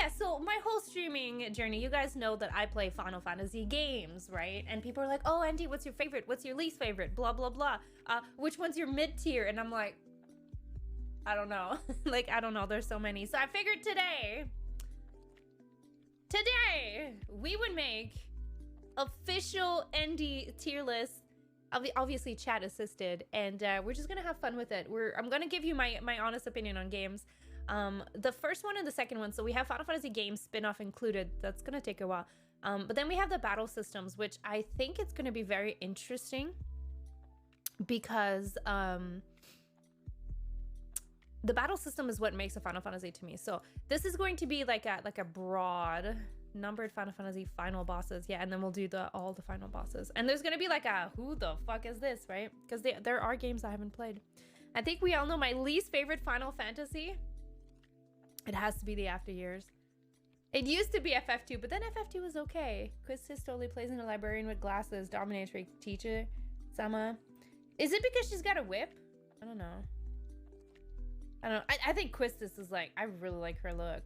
yeah, so my whole streaming journey, you guys know that I play Final Fantasy games, right? And people are like, oh, Endy, what's your favorite? What's your least favorite? Blah, blah, blah. Which one's your mid-tier? And I'm like, I don't know. Like, I don't know. There's so many. So I figured today, we would make official Endy tier list. Obviously chat assisted, and we're just gonna have fun with it. I'm gonna give you my honest opinion on games. The first one and the second one, so we have Final Fantasy games spin-off included. That's gonna take a while. But then we have the battle systems, which I think it's gonna be very interesting because the battle system is what makes a Final Fantasy to me. So this is going to be like a broad numbered Final Fantasy final bosses, yeah, and then we'll do all the final bosses. And there's gonna be like a who the fuck is this, right? Because there are games I haven't played. I think we all know my least favorite Final Fantasy. It has to be the After Years. It used to be FF2, but then FF2 was okay. Quistis totally plays in a librarian with glasses, dominatrix teacher, Sama. Is it because she's got a whip? I don't know. I think Quistis is like, I really like her look.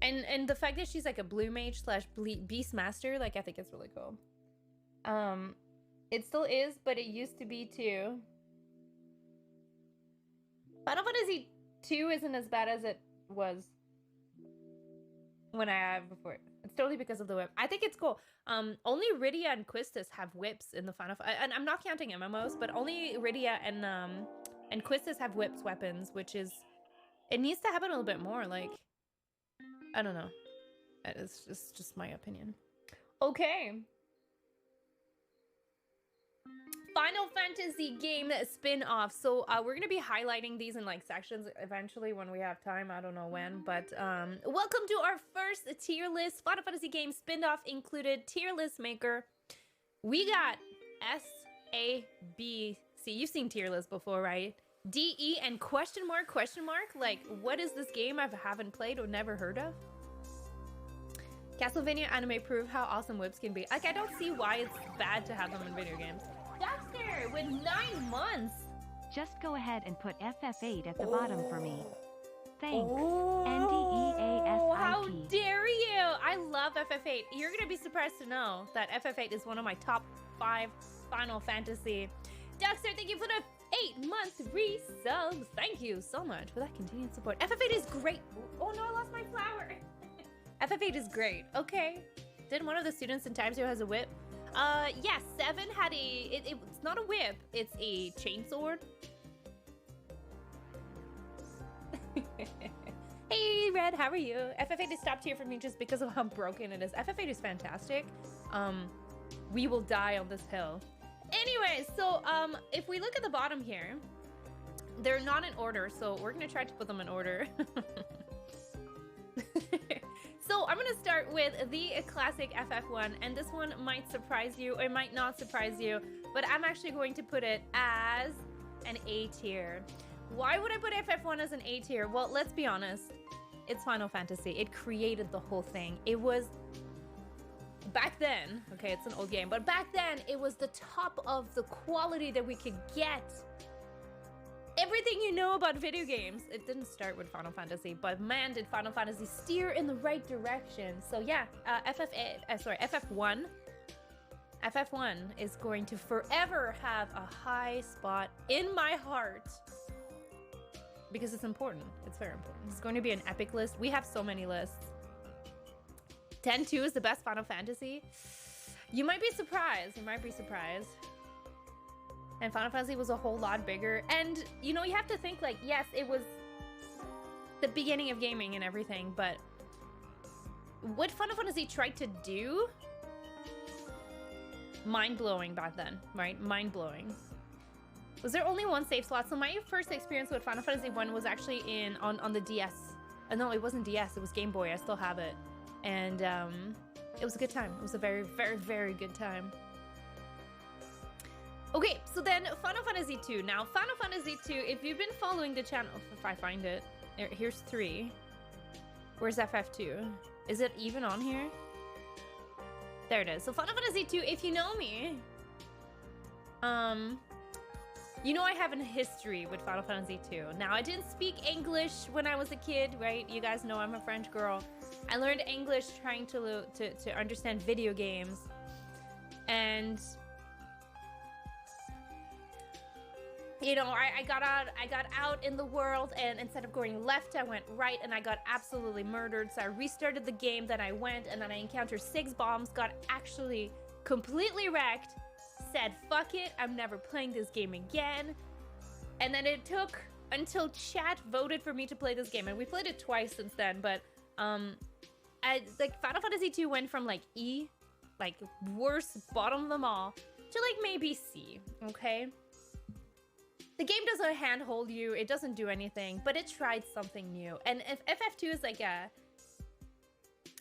And the fact that she's like a blue mage slash beast master, like I think it's really cool. It still is, but it used to be too. Final Fantasy 2 isn't as bad as it was when I had before. It's totally because of the whip. I think it's cool. Only Rydia and Quistis have whips in the Final Fantasy, and I'm not counting MMOs, but only Rydia and Quistis have whips weapons, which is, it needs to happen a little bit more. Like, I don't know. It's just my opinion. Okay. Final Fantasy game spin-off. So we're gonna be highlighting these in like sections eventually when we have time. I don't know when, but welcome to our first tier list. Final Fantasy game spin-off included tier list maker. We got S, A, B, C. You've seen tier list before, right? D, E, and question mark? Like, what is this game I haven't played or never heard of? Castlevania anime proved how awesome whips can be. Like, I don't see why it's bad to have them in video games. Dexter, with 9 months! Just go ahead and put FF8 at the bottom for me. Thanks. NDEASIP. How dare you! I love FF8. You're gonna be surprised to know that FF8 is one of my top 5 Final Fantasy. Dexter, thank you for the 8-month resubs. Thank you so much for that continued support. FF8 is great. Oh no, I lost my flower. FF8 is great. Okay. Did one of the students in Times 2 has a whip? Yeah, 7 had it's not a whip, it's a chainsword. Hey Red, how are you? FF8 is top tier for me just because of how broken it is. FF8 is fantastic. We will die on this hill. Anyway, so if we look at the bottom here, they're not in order, so we're gonna try to put them in order. So I'm gonna start with the classic FF1, and this one might surprise you or might not surprise you, but I'm actually going to put it as an A tier. Why would I put FF1 as an A tier? Well, let's be honest, it's Final Fantasy. It created the whole thing. It was, back then, okay, it's an old game, but back then it was the top of the quality that we could get. Everything you know about video games, it didn't start with Final Fantasy, but man, did Final Fantasy steer in the right direction. So yeah, FF1 is going to forever have a high spot in my heart because it's important. It's very important. It's going to be an epic list. We have so many lists. 10-2 is the best Final Fantasy. You might be surprised. You might be surprised. And Final Fantasy was a whole lot bigger. And, you know, you have to think, like, yes, it was the beginning of gaming and everything, but what Final Fantasy tried to do, mind-blowing back then, right? Mind-blowing. Was there only one save slot? So my first experience with Final Fantasy 1 was actually on the DS. No, it wasn't DS, it was Game Boy. I still have it. And it was a good time. It was a very, very, very good time. Okay, so then Final Fantasy 2. Now, Final Fantasy 2, if you've been following the channel, if I find it, here's 3. Where's FF2? Is it even on here? There it is. So Final Fantasy 2, if you know me, You know I have a history with Final Fantasy 2. Now, I didn't speak English when I was a kid, right? You guys know I'm a French girl. I learned English trying to understand video games. And you know, I got out in the world, and instead of going left, I went right, and I got absolutely murdered. So I restarted the game, then I went, and then I encountered 6 bombs, got actually completely wrecked, said, fuck it, I'm never playing this game again. And then it took until chat voted for me to play this game, and we played it twice since then, but like Final Fantasy 2 went from like E, like worst, bottom of them all, to like maybe C, okay? The game doesn't handhold you, it doesn't do anything, but it tried something new. And if FF2 is like a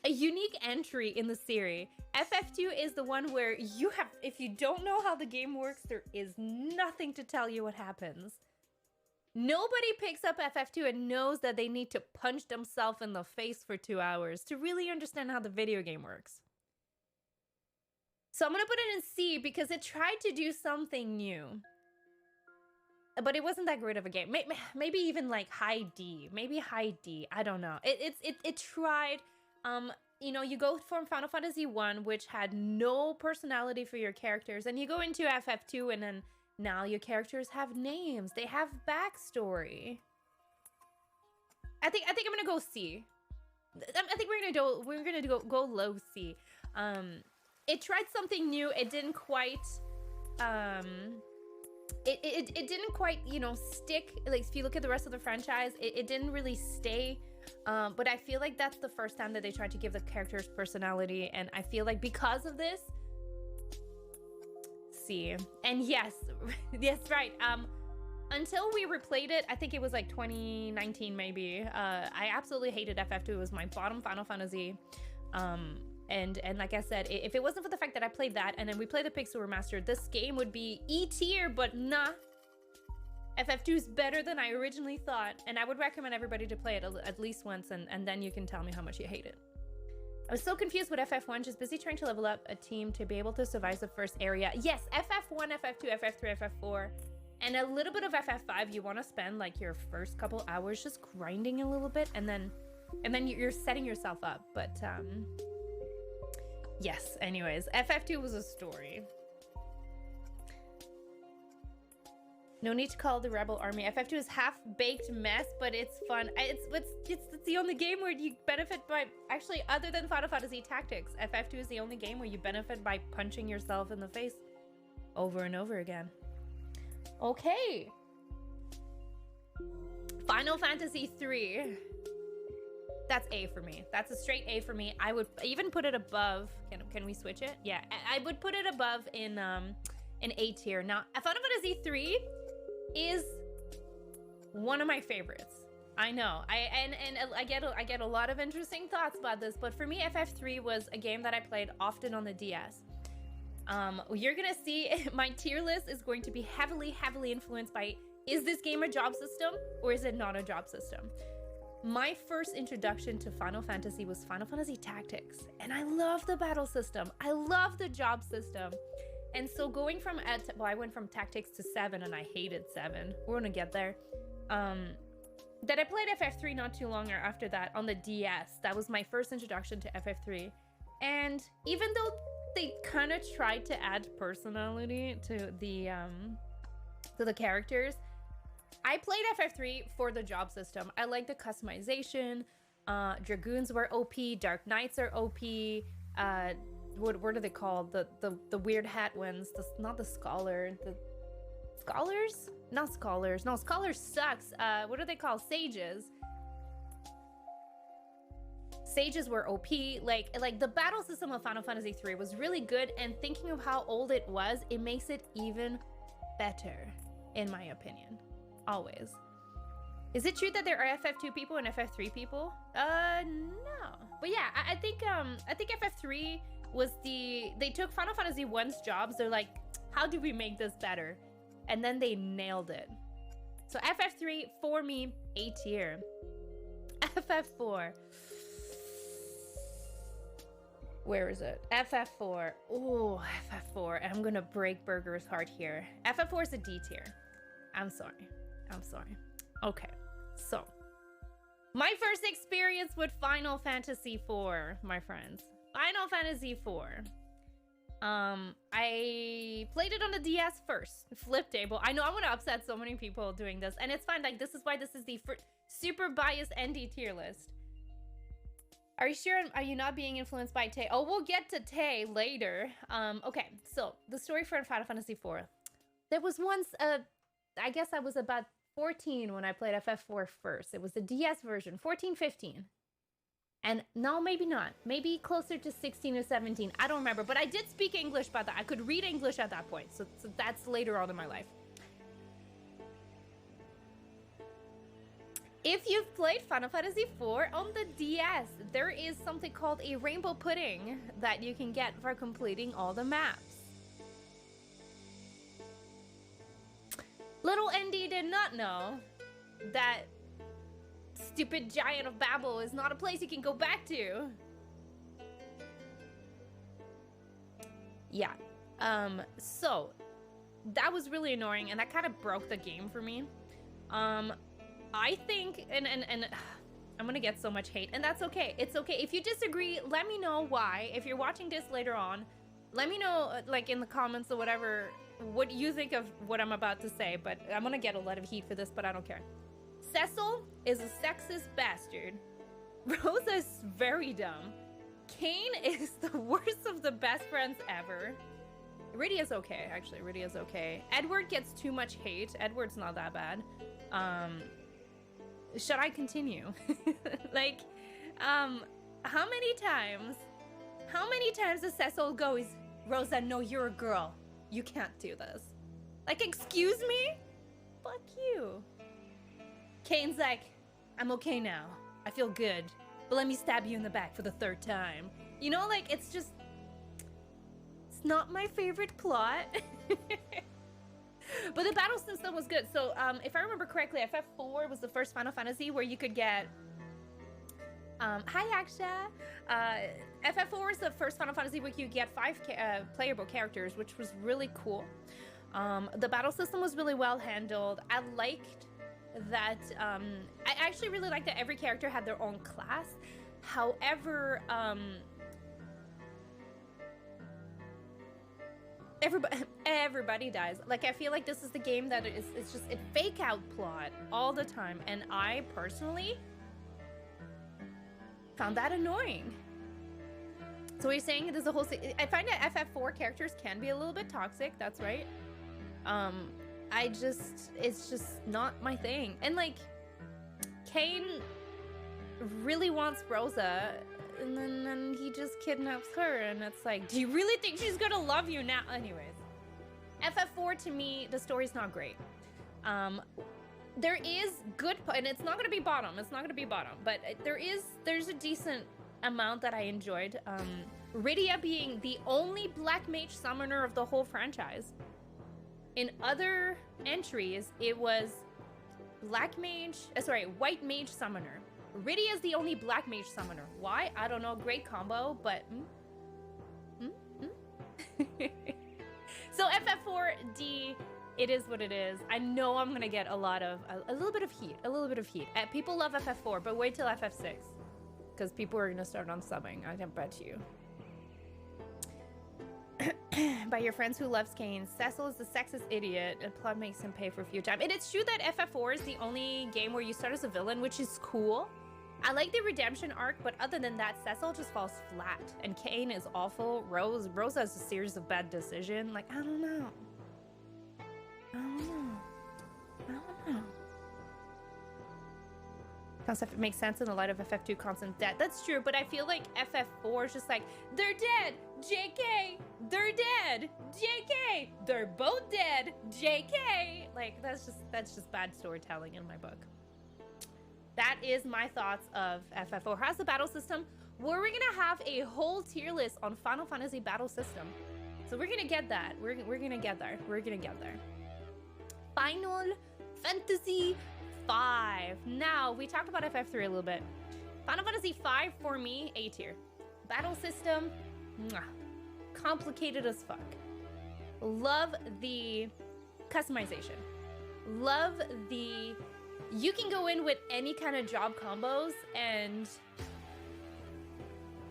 unique entry in the series. FF2 is the one where you have, if you don't know how the game works, there is nothing to tell you what happens. Nobody picks up FF2 and knows that they need to punch themselves in the face for 2 hours to really understand how the video game works. So I'm gonna put it in C because it tried to do something new. But it wasn't that great of a game. Maybe even like high D. Maybe high D. I don't know. It tried. You know, you go from Final Fantasy 1, which had no personality for your characters, and you go into FF2, and then now your characters have names. They have backstory. I think I'm gonna go C. I think we're gonna go low C. It tried something new. It didn't quite. It didn't quite, you know, stick. Like if you look at the rest of the franchise, it didn't really stay. But I feel like that's the first time that they tried to give the characters personality, and I feel like because of this, C. And yes, yes, right. Until we replayed it, I think it was like 2019 maybe. I absolutely hated FF2. It was my bottom Final Fantasy. And like I said, if it wasn't for the fact that I played that and then we played the Pixel Remastered, this game would be E tier, but nah. FF2 is better than I originally thought, and I would recommend everybody to play it at least once, and then you can tell me how much you hate it. I was so confused with FF1, just busy trying to level up a team to be able to survive the first area. Yes, FF1, FF2, FF3, FF4, and a little bit of FF5. You want to spend like your first couple hours just grinding a little bit, and then you're setting yourself up. But yes, anyways, FF2 was a story. No need to call the Rebel Army. FF2 is half-baked mess, but it's fun. It's the only game where you benefit by, actually, other than Final Fantasy Tactics, FF2 is the only game where you benefit by punching yourself in the face over and over again. Okay. Final Fantasy 3. That's A for me. That's a straight A for me. I would even put it above. Can we switch it? Yeah, I would put it above in A tier. Now, Final Fantasy 3 is one of my favorites. I know. I get a lot of interesting thoughts about this, but for me, FF3 was a game that I played often on the DS. You're gonna see my tier list is going to be heavily influenced by, is this game a job system or is it not a job system? My first introduction to Final Fantasy was Final Fantasy Tactics, and I love the battle system. I love the job system. And so going from, well, I went from Tactics to 7, and I hated 7. We're gonna get there. Then I played FF3 not too long after that on the DS. That was my first introduction to FF3. And even though they kind of tried to add personality to the characters, I played FF3 for the job system. I like the customization. Dragoons were OP. Dark Knights are OP. What are they called? The weird hat ones. Not the scholar. The scholars? Not scholars. No, scholars sucks. What are they called? Sages. Sages were OP. Like the battle system of Final Fantasy 3 was really good, and thinking of how old it was, it makes it even better, in my opinion. Always. Is it true that there are FF2 people and FF3 people? No. But yeah, I think FF3 was they took Final Fantasy 1's jobs. They're like, how do we make this better? And then they nailed it. So FF3 for me, A tier. FF4. Where is it? FF4. Oh, FF4. I'm gonna break Burger's heart here. FF4 is a D tier. I'm sorry. I'm sorry. Okay, so my first experience with Final Fantasy IV, my friends. Final Fantasy IV. I played it on the DS first. Flip table. I know I'm gonna upset so many people doing this, and it's fine. Like, this is why this is the super biased Endy tier list. Are you sure? Are you not being influenced by Tay? Oh, we'll get to Tay later. Okay, so the story for Final Fantasy IV. There was once I guess I was about 14 when I played FF4 first. It was the DS version, 14, 15. And no, maybe not. Maybe closer to 16 or 17. I don't remember, but I did speak English by that. I could read English at that point. So that's later on in my life. If you've played Final Fantasy IV on the DS, there is something called a rainbow pudding that you can get for completing all the maps. Little Endy did not know that stupid Giant of Babel is not a place you can go back to. Yeah. So that was really annoying, and that kind of broke the game for me. I think, and I'm gonna get so much hate, and that's okay. It's okay. If you disagree, let me know why. If you're watching this later on, let me know, like, in the comments or whatever, what you think of what I'm about to say. But I'm gonna get a lot of heat for this, but I don't care. Cecil is a sexist bastard. Rosa's very dumb. Kain is the worst of the best friends ever. Rydia's okay, actually. Rydia's okay. Edward gets too much hate. Edward's not that bad. Should I continue? Like, how many times does Cecil go, is Rosa, no, you're a girl. You can't do this. Like, excuse me? Fuck you. Kane's like, I'm okay now. I feel good. But let me stab you in the back for the 3rd time. You know, like, it's just... It's not my favorite plot. But the battle system was good. So, if I remember correctly, FF4 was the first Final Fantasy where you could get... Hi, Aksha! FF4 was the first Final Fantasy where you could get 5 playable characters, which was really cool. The battle system was really well handled. I liked that... I actually really liked that every character had their own class. However, everybody dies. Like, I feel like this is the game that it's just a fake out plot all the time, and I personally found that annoying. So what you're saying, there's a whole... I find that FF4 characters can be a little bit toxic, that's right. It's just not my thing. And, like, Kain really wants Rosa, and then he just kidnaps her, and it's like, do you really think she's gonna love you now? Anyways, FF4, to me, the story's not great. There is good, and it's not gonna be bottom, but there's a decent amount that I enjoyed. Rydia being the only black mage summoner of the whole franchise. In other entries, it was white mage summoner. Rydia is the only black mage summoner. Why? I don't know. Great combo, but... So FF4D, it is what it is. I know I'm gonna get a little bit of heat. People love FF4, but wait till FF6. Because people are gonna start on subbing, I can bet you. By your friends who loves Kain, Cecil is the sexist idiot, and plot makes him pay for a few times. And it's true that FF4 is the only game where you start as a villain, which is cool. I like the redemption arc, but other than that, Cecil just falls flat. And Kain is awful. Rosa has a series of bad decisions. Like, I don't know. Concept makes sense in the light of FF2 constant death. That's true, but I feel like FF4 is just like, they're dead, JK, they're dead, JK, they're both dead, JK. Like, that's just bad storytelling in my book. That is my thoughts of FF4. How's the battle system? We're gonna have a whole tier list on Final Fantasy battle system. So we're gonna get that. We're gonna get there. Final Fantasy 5. Now, we talked about FF3 a little bit. Final Fantasy 5 for me, A tier. Battle system, mwah, complicated as fuck. Love the customization. Love the, you can go in with any kind of job combos and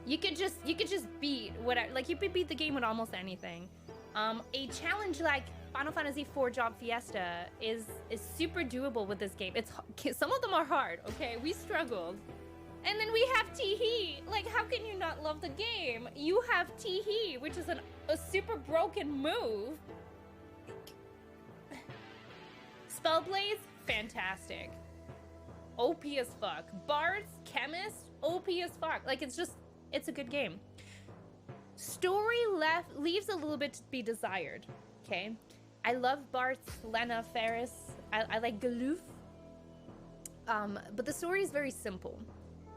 you could just beat whatever, like you could beat the game with almost anything. A challenge like Final Fantasy IV Job Fiesta is super doable with this game. It's, some of them are hard, okay? We struggled. And then we have Teehee. Like, how can you not love the game? You have Teehee, which is a super broken move. Spellblades, fantastic. OP as fuck. Bards, Chemist, OP as fuck. Like, it's a good game. Story leaves a little bit to be desired, okay? I love Bart's, Lena, Ferris. I like Galoof. But the story is very simple.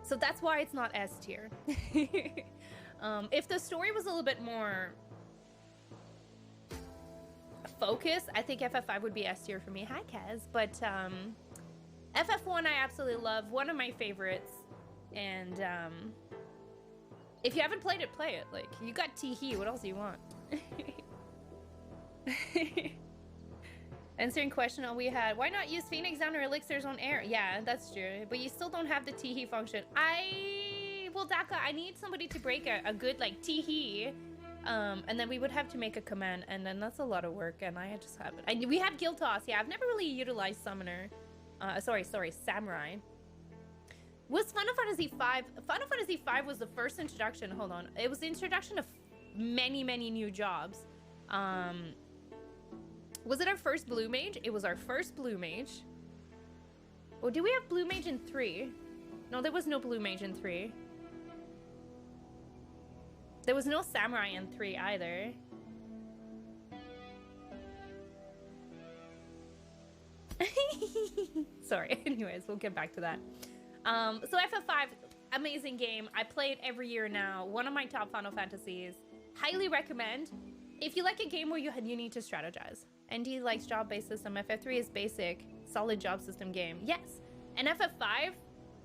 So that's why it's not S tier. If the story was a little bit more focused, I think FF5 would be S tier for me. Hi, Kaz. But FF1 I absolutely love. One of my favorites. And if you haven't played it, play it. Like, you got Teehee. What else do you want? Answering question all we had. Why not use Phoenix Down or Elixirs on air? Yeah, that's true. But you still don't have the Teehee function. Well, Daka, I need somebody to break a good, like, Teehee. And then we would have to make a command. And then that's a lot of work. And I just have it. We have Guild Toss. Yeah, I've never really utilized Summoner. Sorry, Samurai. Was Final Fantasy V? Final Fantasy V was the first introduction. Hold on. It was the introduction of many, many new jobs. Was it our first Blue Mage? It was our first Blue Mage. Oh, do we have Blue Mage in 3? No, there was no Blue Mage in 3. There was no Samurai in 3 either. Sorry. Anyways, we'll get back to that. So FF5, amazing game. I play it every year now. One of my top Final Fantasies. Highly recommend. If you like a game where you need to strategize. Endy likes job-based system. FF3 is basic, solid job system game. Yes. And FF5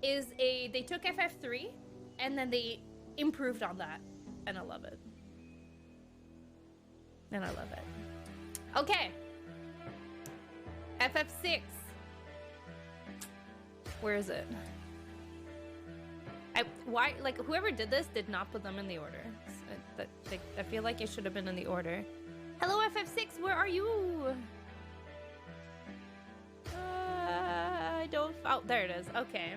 is they took FF3 and then they improved on that. And I love it. And I love it. Okay. FF6. Where is it? Why, like, whoever did this did not put them in the order. I feel like it should have been in the order. Hello, FF6, where are you? I don't... Oh, there it is. Okay.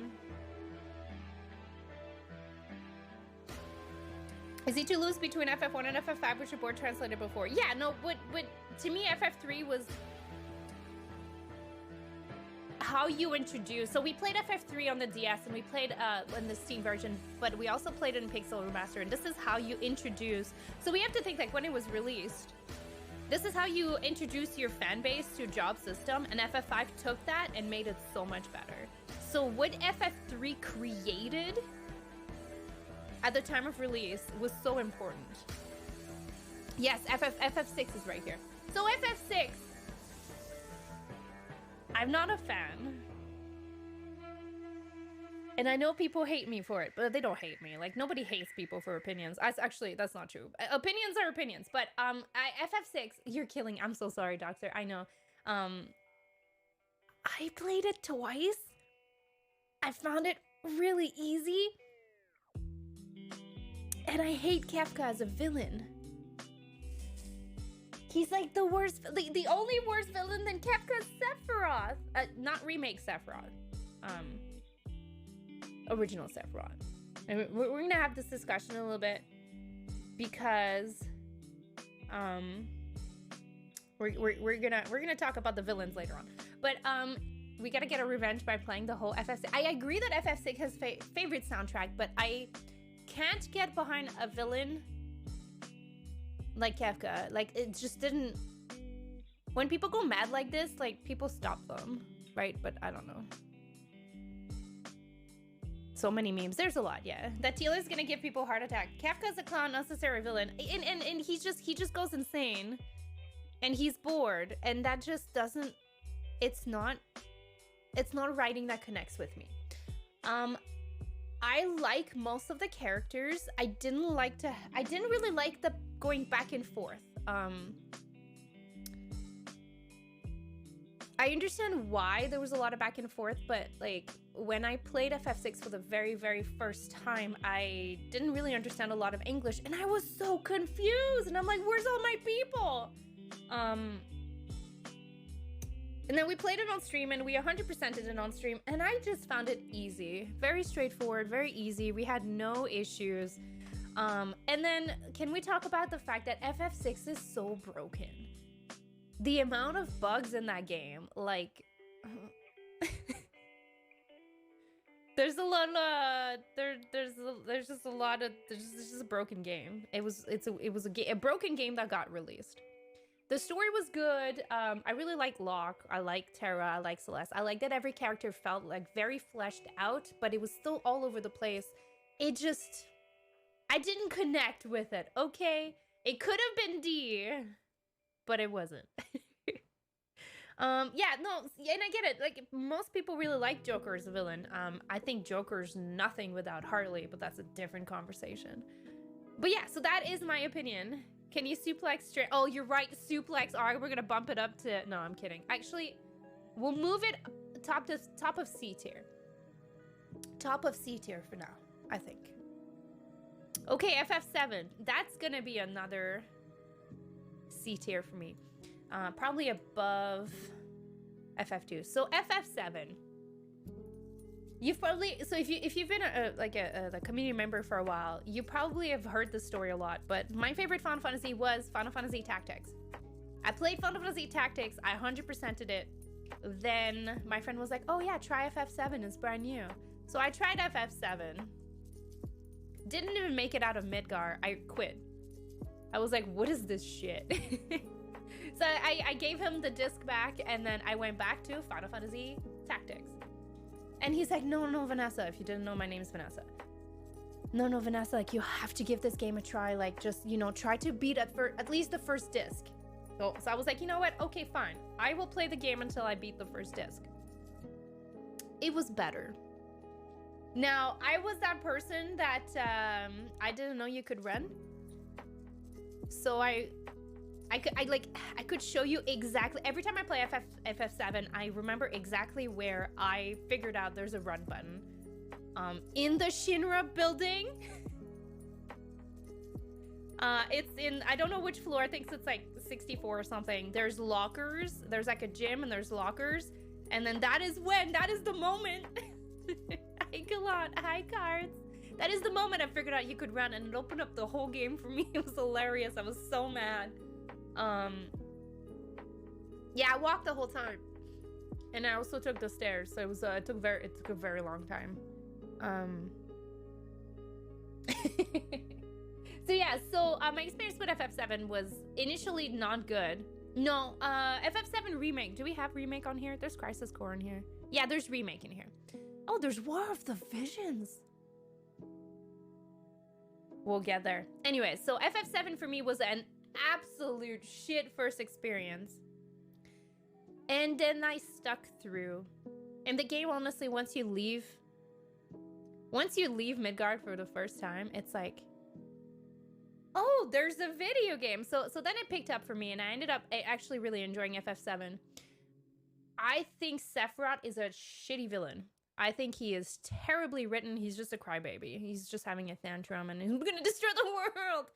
Is it too loose between FF1 and FF5, which your board translated before? Yeah, no, but to me, FF3 was how you introduce. So we played FF3 on the DS and we played in the Steam version, but we also played it in Pixel Remaster, and this is how you introduce. So we have to think, like, when it was released, this is how you introduce your fan base to a job system, and FF5 took that and made it so much better. So what FF3 created at the time of release was so important. Yes, FF6 is right here. So FF6, I'm not a fan. And I know people hate me for it, but they don't hate me. Like, nobody hates people for opinions. Actually, that's not true. Opinions are opinions. But FF6, you're killing. I'm so sorry, Doctor. I know. I played it twice. I found it really easy. And I hate Kefka as a villain. He's like the worst, the only worse villain than Kefka is Sephiroth. Not remake Sephiroth. Original Sephiroth. And we're gonna have this discussion a little bit because we're gonna talk about the villains later on. But we gotta get a revenge by playing the whole FF6. I agree that FF6 has favorite soundtrack, but I can't get behind a villain like Kefka. Like, it just didn't. When people go mad like this, like, people stop them, right? But I don't know. So many memes. There's a lot, yeah. That Teela's gonna give people a heart attack. Kefka's a clown, unnecessary villain. And he just goes insane. And he's bored. And that just doesn't, it's not writing that connects with me. I like most of the characters. I didn't really like the going back and forth. I understand why there was a lot of back and forth, but like when I played FF6 for the very, very first time, I didn't really understand a lot of English and I was so confused and I'm like, where's all my people? And then we played it on stream and we 100%ed it on stream and I just found it easy. Very straightforward, very easy. We had no issues. And then can we talk about the fact that FF6 is so broken? The amount of bugs in that game, like there's a lot of there's just a broken game. It was a broken game that got released. The story was good. I really like Locke. I like Terra. I like Celeste. I like that every character felt like very fleshed out, but it was still all over the place. I didn't connect with it. Okay, it could have been D, but it wasn't. Yeah, no, and I get it. Like most people really like Joker as a villain. I think Joker's nothing without Harley, but that's a different conversation. But yeah, so that is my opinion. Can you suplex straight? Oh, you're right, suplex. All right, we're gonna bump it up to. No, I'm kidding. Actually, we'll move it top of C tier. Top of C tier for now, I think. Okay, FF7. That's gonna be another C tier for me. Probably above FF2. So FF7. You've probably, so if you've been a community member for a while, you probably have heard this story a lot, but my favorite Final Fantasy was Final Fantasy Tactics. I played Final Fantasy Tactics, I 100%ed it. Then my friend was like, oh yeah, try FF7, it's brand new. So I tried FF7. Didn't even make it out of Midgar, I quit. I was like, what is this shit? So I gave him the disc back and then I went back to Final Fantasy Tactics. And he's like, no, Vanessa, if you didn't know, my name's Vanessa. No, Vanessa, like, you have to give this game a try. Like, just, you know, try to beat it for at least the first disc. So I was like, you know what? Okay, fine. I will play the game until I beat the first disc. It was better. Now, I was that person that I didn't know you could run. So I could show you exactly, every time I play FF7, I remember exactly where I figured out there's a run button. In the Shinra building. It's in, I don't know which floor, I think it's like 64 or something. There's lockers, there's like a gym and there's lockers. And then that is the moment. Hi, Gallant, hi, Cards. That is the moment I figured out you could run and it opened up the whole game for me. It was hilarious, I was so mad. Yeah, I walked the whole time, and I also took the stairs, so it was it took a very long time. So yeah, so my experience with FF7 was initially not good. No, FF7 remake. Do we have remake on here? There's Crisis Core in here. Yeah, there's remake in here. Oh, there's War of the Visions. We'll get there. Anyway, so FF7 for me was an absolute shit first experience. And then I stuck through. And the game, honestly, once you leave Midgard for the first time, it's like, oh, there's a video game. So then it picked up for me, and I ended up actually really enjoying FF7. I think Sephiroth is a shitty villain. I think he is terribly written. He's just a crybaby. He's just having a tantrum, and he's gonna destroy the world.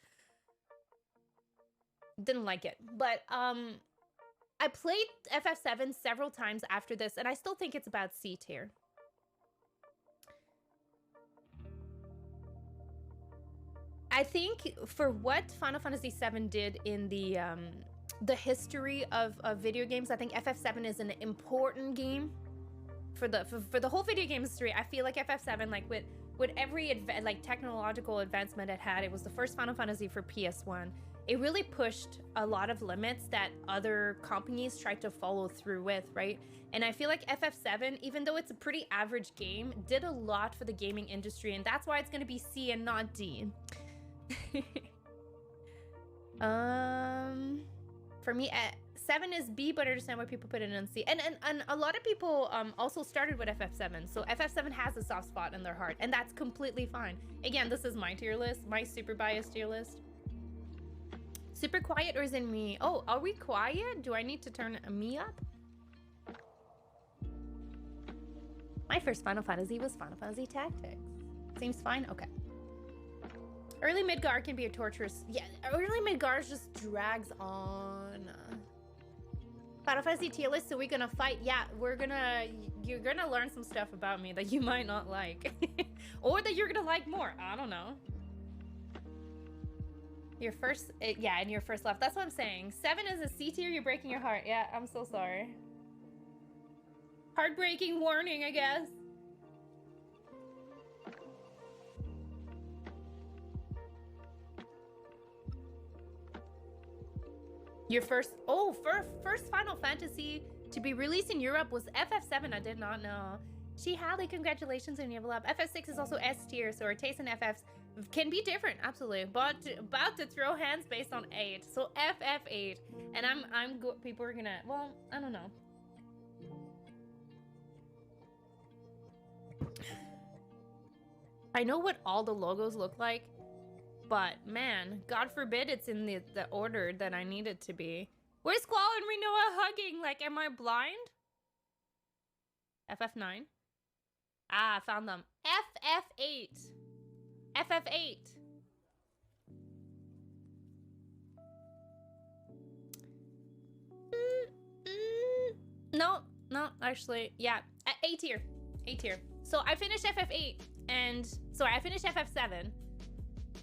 Didn't like it, but I played FF7 several times after this, and I still think it's about C tier. I think for what Final Fantasy VII did in the history of video games, I think FF7 is an important game for the whole video game history. I feel like FF7, like with every technological advancement it had, it was the first Final Fantasy for PS1. It really pushed a lot of limits that other companies tried to follow through with, right? And I feel like FF7, even though it's a pretty average game, did a lot for the gaming industry, and that's why it's gonna be C and not D. For me, 7 is B, but I understand why people put it in C. And a lot of people also started with FF7, so FF7 has a soft spot in their heart, and that's completely fine. Again, this is my tier list, my super biased tier list. Super quiet, or is it me? Oh, are we quiet? Do I need to turn me up? My first Final Fantasy was Final Fantasy Tactics. Seems fine? Okay. Early Midgar can be a torturous... Yeah, early Midgar just drags on. Final Fantasy tier list, so we're gonna fight. Yeah, you're gonna learn some stuff about me that you might not like. Or that you're gonna like more. I don't know. Your first... yeah, and your first left. That's what I'm saying. 7 is a C tier, you're breaking your heart. Yeah, I'm so sorry. Heartbreaking warning, I guess. Your first Final Fantasy to be released in Europe was FF7. I did not know. Hadley, congratulations on your level up. FF6 is also S tier, so our taste in FFs can be different, absolutely. But about to throw hands based on 8, so FF8, and people are gonna. Well, I don't know. I know what all the logos look like, but man, God forbid it's in the order that I need it to be. Where's Squall and Renoa hugging? Like, am I blind? FF9. Ah, found them. FF8. FF8. No, actually, yeah. A tier. A tier. So I finished FF8, and sorry, I finished FF7,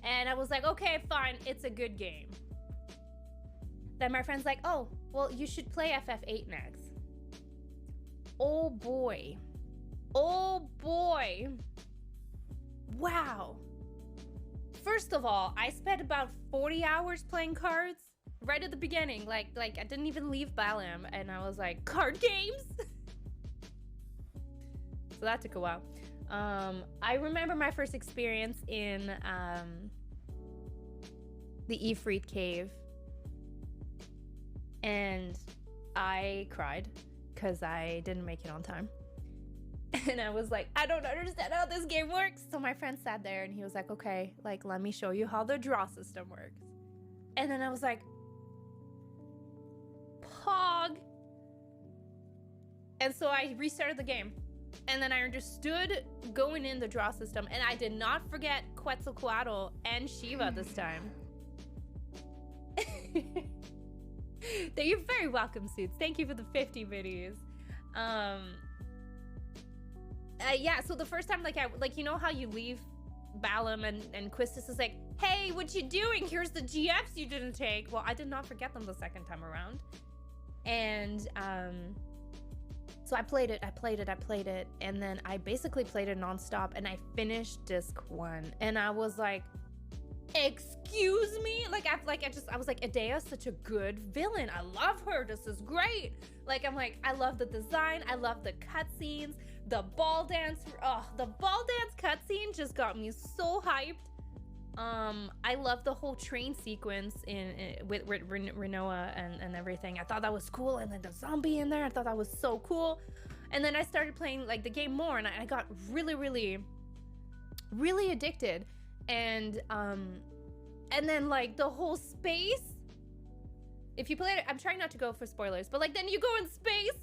and I was like, okay, fine, it's a good game. Then my friend's like, oh, well, you should play FF8 next. Oh boy. Oh boy. Wow. First of all, I spent about 40 hours playing cards right at the beginning. Like I didn't even leave Balam, and I was like, card games? So that took a while. I remember my first experience in the Ifrit cave, and I cried because I didn't make it on time. And I was like, I don't understand how this game works. So my friend sat there and he was like, okay, like, let me show you how the draw system works. And then I was like, Pog. And so I restarted the game. And then I understood going in the draw system. And I did not forget Quetzalcoatl and Shiva this time. You're very welcome, Suits. Thank you for the 50 biddies. Yeah, so the first time, like you know how you leave Balam and Quistis is like, hey, what you doing? Here's the GFs you didn't take. Well, I did not forget them the second time around. And so I played it, and then I basically played it nonstop, and I finished disc 1, and I was like, excuse me? I was like, Adea's such a good villain. I love her. This is great. Like, I'm like, I love the design. I love the cutscenes. The ball dance. Oh, the ball dance cutscene just got me so hyped. I love the whole train sequence with Renoa and everything. I thought that was cool. And then the zombie in there, I thought that was so cool. And then I started playing like the game more, and I got really, really, really addicted. And then like the whole space, if you play it, I'm trying not to go for spoilers, but like then you go in space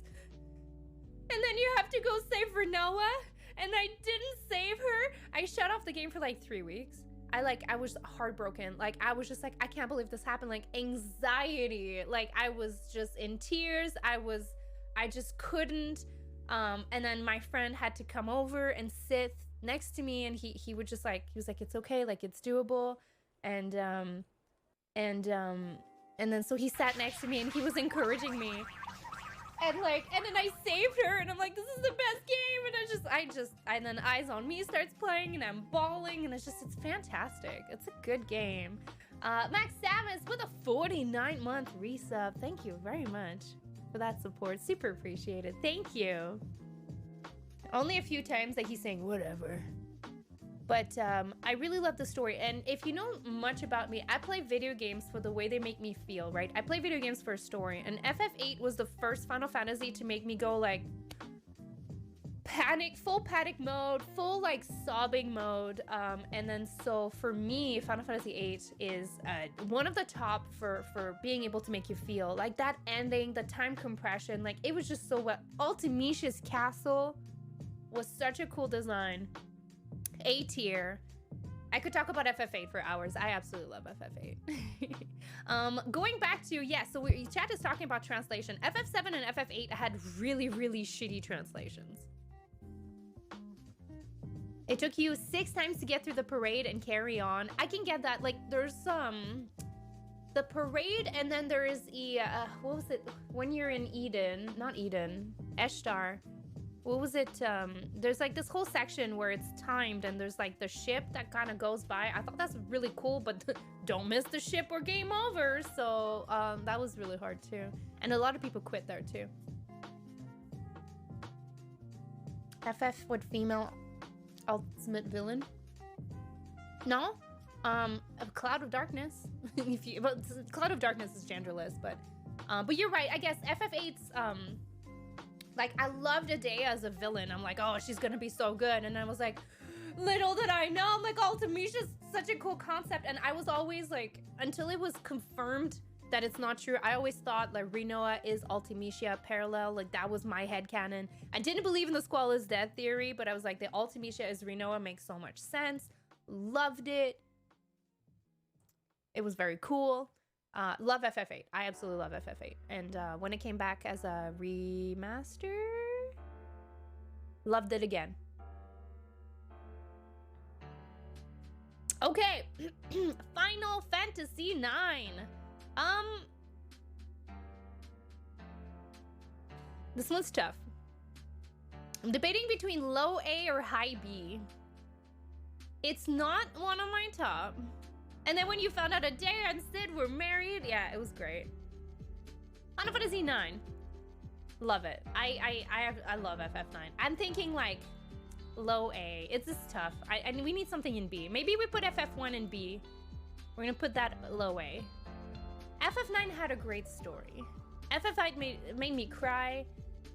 and then you have to go save Renoa, and I didn't save her. I shut off the game for like 3 weeks. I was heartbroken. Like, I was just like, I can't believe this happened. Like, anxiety. Like, I was just in tears. I just couldn't. And then my friend had to come over and sit next to me, and he would just like, he was like, it's okay, like, it's doable. And then so he sat next to me and he was encouraging me. And then I saved her, and I'm like, this is the best game. And and then Eyes on Me starts playing, and I'm bawling, and it's fantastic. It's a good game. Max Samus with a 49-month resub. Thank you very much for that support. Super appreciated. Thank you. Only a few times that he's saying whatever. But I really love the story. And if you know much about me, I play video games for the way they make me feel, right? I play video games for a story. And FF8 was the first Final Fantasy to make me go like full panic mode, full like sobbing mode. And then so for me, Final Fantasy 8 is one of the top for being able to make you feel. Like that ending, the time compression, like it was just so well. Ultimicia's castle. was such a cool design. A tier. I could talk about FF8 for hours. I absolutely love FF8. Going back to, yeah, so chat is talking about translation. FF7 and FF8 had really, really shitty translations. It took you 6 times to get through the parade and carry on. I can get that. Like, there's the parade, and then there is what was it? When you're in Eden, not Eden, Eshtar. What was it? There's like this whole section where it's timed, and there's like the ship that kind of goes by. I thought that's really cool, but don't miss the ship or game over. So that was really hard too. And a lot of people quit there too. FF with female ultimate villain? No? Cloud of Darkness. Cloud of Darkness is genderless, but you're right. I guess FF8's like, I loved Adea as a villain. I'm like, oh, she's gonna be so good. And I was like, little did I know. I'm like, Ultimisha's such a cool concept. And I was always like, until it was confirmed that it's not true, I always thought like Rinoa is Ultimisha parallel. Like, that was my headcanon. I didn't believe in the Squall is dead theory, but I was like, the Ultimisha is Rinoa makes so much sense. Loved it. It was very cool. Love FF8. I absolutely love FF8. And when it came back as a remaster, loved it again. Okay, Final Fantasy 9. This one's tough. I'm debating between low A or high B. It's not one of my top. And then when you found out Adea and Sid were married, yeah, it was great. Final Fantasy 9. Love it. I love FF9. I'm thinking like low A. It's just tough. And we need something in B. Maybe we put FF1 in B. We're gonna put that low A. FF9 had a great story. FF8 made me cry.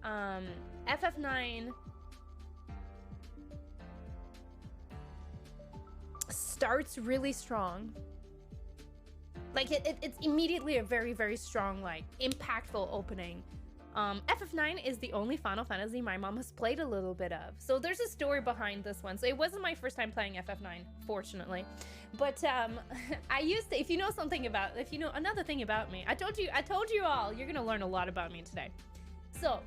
FF9 starts really strong. Like it's immediately a very, very strong, like impactful opening. FF9 is the only Final Fantasy my mom has played a little bit of. So there's a story behind this one. So it wasn't my first time playing FF9, fortunately. But I used to, if you know another thing about me, I told you all, you're gonna learn a lot about me today. So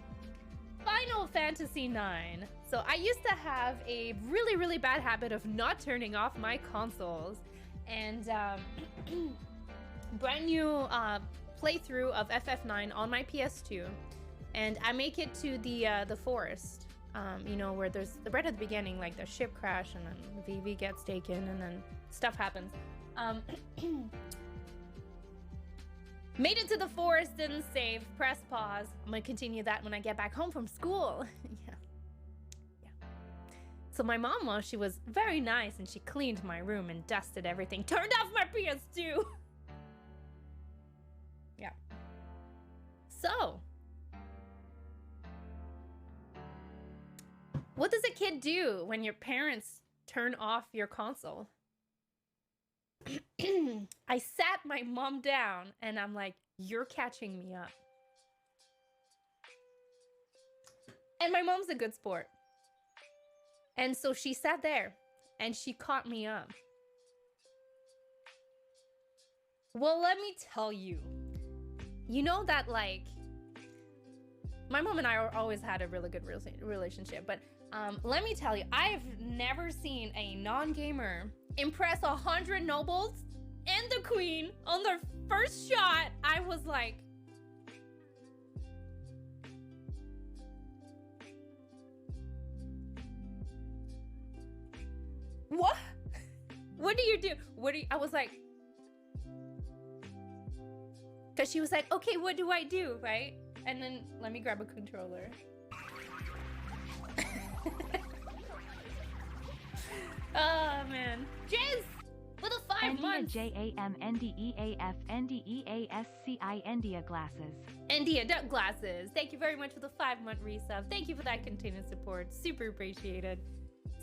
Final Fantasy 9. So I used to have a really, really bad habit of not turning off my consoles. And brand new playthrough of FF9 on my PS2. And I make it to the forest, you know, where there's right at the beginning, like the ship crash, and then Vivi gets taken, and then stuff happens. Made it to the forest, didn't save, press pause. I'm gonna continue that when I get back home from school. Yeah. So my mom, well, she was very nice, and she cleaned my room and dusted everything, turned off my PS2. Yeah. So, what does a kid do when your parents turn off your console? I sat my mom down and I'm like, you're catching me up. And my mom's a good sport. And so she sat there and she caught me up. Well, let me tell you, you know that, like, my mom and I always had a really good relationship, but let me tell you, I've never seen a non-gamer impress 100 nobles and the queen on their first shot. I was like, what? What do you do? I was like, because she was like, okay, what do I do, right? And then let me grab a controller. Oh man, Jizz with a 5 months. JAMNDEAF NDEASCI Endia glasses. Endia glasses. Thank you very much for the 5-month resub. Thank you for that continued support. Super appreciated.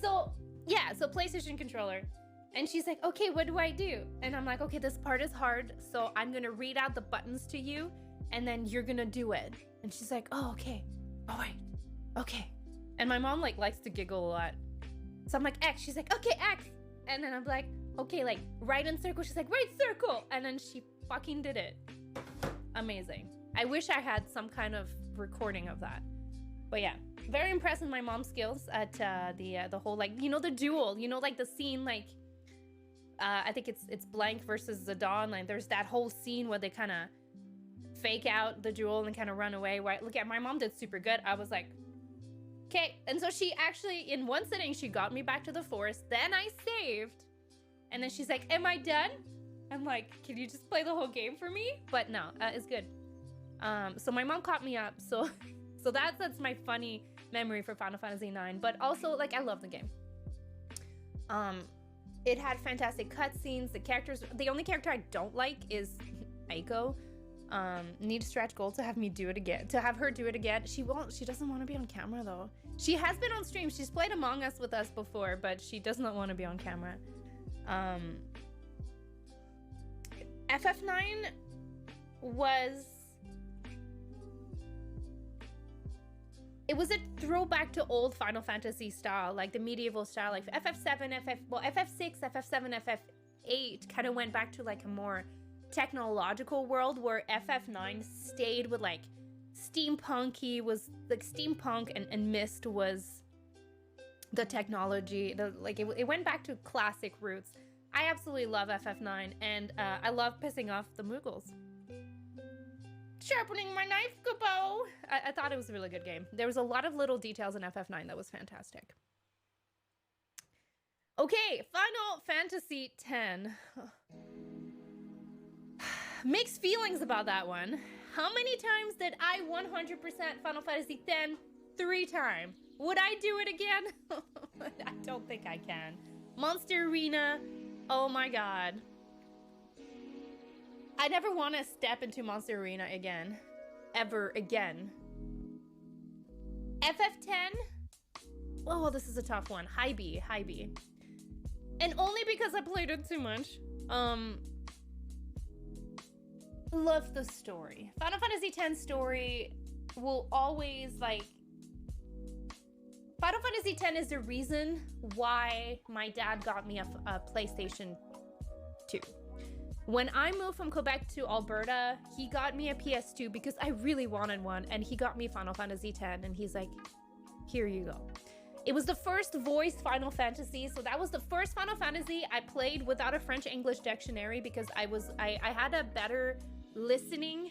So yeah, so PlayStation controller. And she's like, okay, what do I do? And I'm like, okay, this part is hard. So I'm gonna read out the buttons to you and then you're gonna do it. And she's like, oh, okay. All right. Okay. And my mom like likes to giggle a lot. So I'm like, X. She's like, okay, X. And then I'm like, okay, like right in circle. She's like, right circle. And then she fucking did it. Amazing. I wish I had some kind of recording of that. But yeah, very impressed with my mom's skills at the whole, like, you know, the duel, you know, like the scene, like, I think it's Blank versus Zidane. Like there's that whole scene where they kind of fake out the duel and kind of run away. Right? Look at my mom did super good. I was like, okay. And so she actually, in one sitting, she got me back to the forest. Then I saved. And then she's like, am I done? I'm like, can you just play the whole game for me? But no, it's good. So my mom caught me up. So that's my funny memory for Final Fantasy IX. But also, like, I love the game. It had fantastic cutscenes. The characters, the only character I don't like is Aiko. Need to stretch goal to have me do it again, to have her do it again. She doesn't want to be on camera though. She has been on stream. She's played Among Us with us before, but she does not want to be on camera. FF9 was... It was a throwback to old Final Fantasy style, like the medieval style, like FF7, FF6, FF7, FF8 kind of went back to like a more technological world, where FF9 stayed with like steampunky, was like steampunk, and Mist was the technology. It went back to classic roots. I absolutely love FF9, and I love pissing off the Muggles. Sharpening my knife, Kupo! I thought it was a really good game. There was a lot of little details in FF9 that was fantastic. Okay, Final Fantasy X. Mixed feelings about that one. How many times did I 100% Final Fantasy X? 3 times. Would I do it again? I don't think I can. Monster Arena. Oh my god. I never want to step into Monster Arena again. Ever again. FF10? Oh, this is a tough one. High B. And only because I played it too much. Love the story. Final Fantasy X story will always, like... Final Fantasy X is the reason why my dad got me a PlayStation 2. When I moved from Quebec to Alberta, he got me a PS2 because I really wanted one, and he got me Final Fantasy X, and he's like, here you go. It was the first voiced Final Fantasy, so that was the first Final Fantasy I played without a French-English dictionary because I had a better listening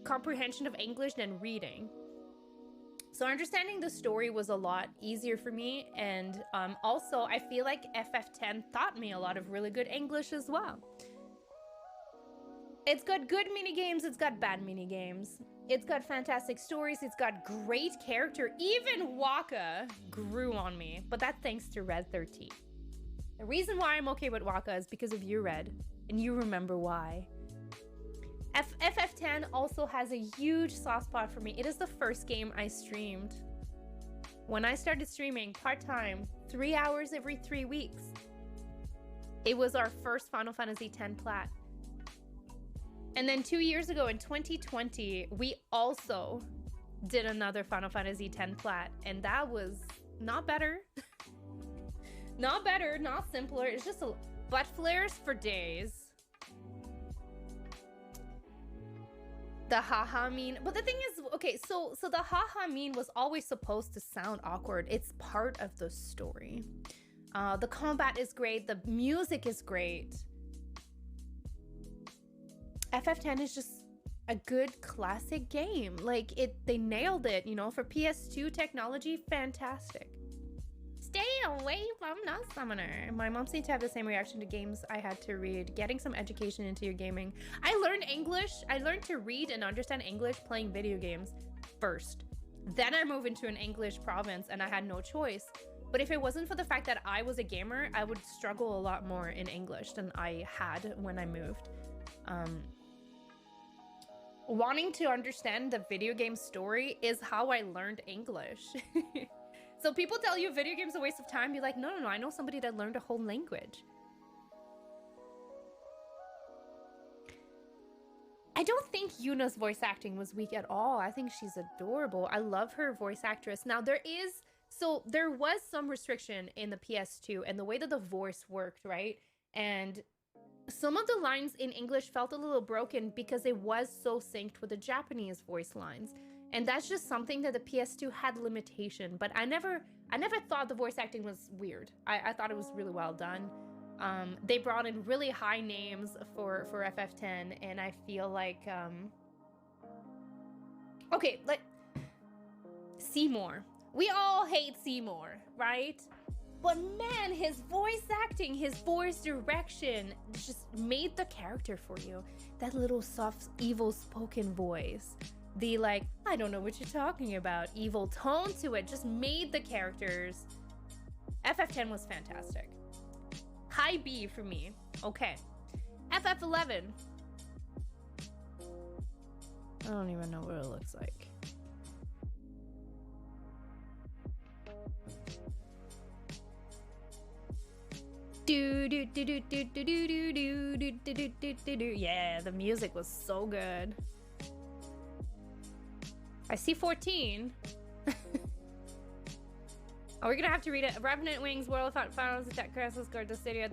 comprehension of English than reading. So understanding the story was a lot easier for me, and also I feel like FF10 taught me a lot of really good English as well. It's got good minigames, it's got bad minigames. It's got fantastic stories, it's got great character. Even Waka grew on me, but that's thanks to Red 13. The reason why I'm okay with Waka is because of you, Red, and you remember why. FF10 also has a huge soft spot for me. It is the first game I streamed. When I started streaming part-time, 3 hours every 3 weeks, it was our first Final Fantasy X plat. And then 2 years ago in 2020, we also did another Final Fantasy X plat, and that was not better. Not better, not simpler. It's just a butt flares for days. The haha meme. But the thing is, okay, so the haha meme was always supposed to sound awkward. It's part of the story. The combat is great. The music is great. FF10 is just a good classic game. Like, they nailed it, you know, for PS2 technology, fantastic. Stay away from the summoner. My mom seemed to have the same reaction to games I had to read. Getting some education into your gaming. I learned English. I learned to read and understand English playing video games first. Then I moved into an English province and I had no choice. But if it wasn't for the fact that I was a gamer, I would struggle a lot more in English than I had when I moved. Wanting to understand the video game story is how I learned English. So people tell you video games are a waste of time. You're like, no, I know somebody that learned a whole language. I don't think Yuna's voice acting was weak at all. I think she's adorable. I love her voice actress. Now, there is So there was some restriction in the PS2 and the way that the voice worked, right? And some of the lines in English felt a little broken because it was so synced with the Japanese voice lines. And that's just something that the PS2 had limitation, but I never thought the voice acting was weird. I thought it was really well done. They brought in really high names for FF10, and I feel like, okay, like, Seymour. We all hate Seymour, right? But man, his voice acting, his voice direction just made the character for you. That little soft, evil spoken voice. The like, I don't know what you're talking about, evil tone to it just made the characters. FF10 was fantastic. High B for me. Okay. FF11. I don't even know what it looks like. Yeah, the music was so good. I see 14. Oh, we're gonna have to read it. Revenant Wings, World of Finals, Attack, Crystal Score, Dissidia.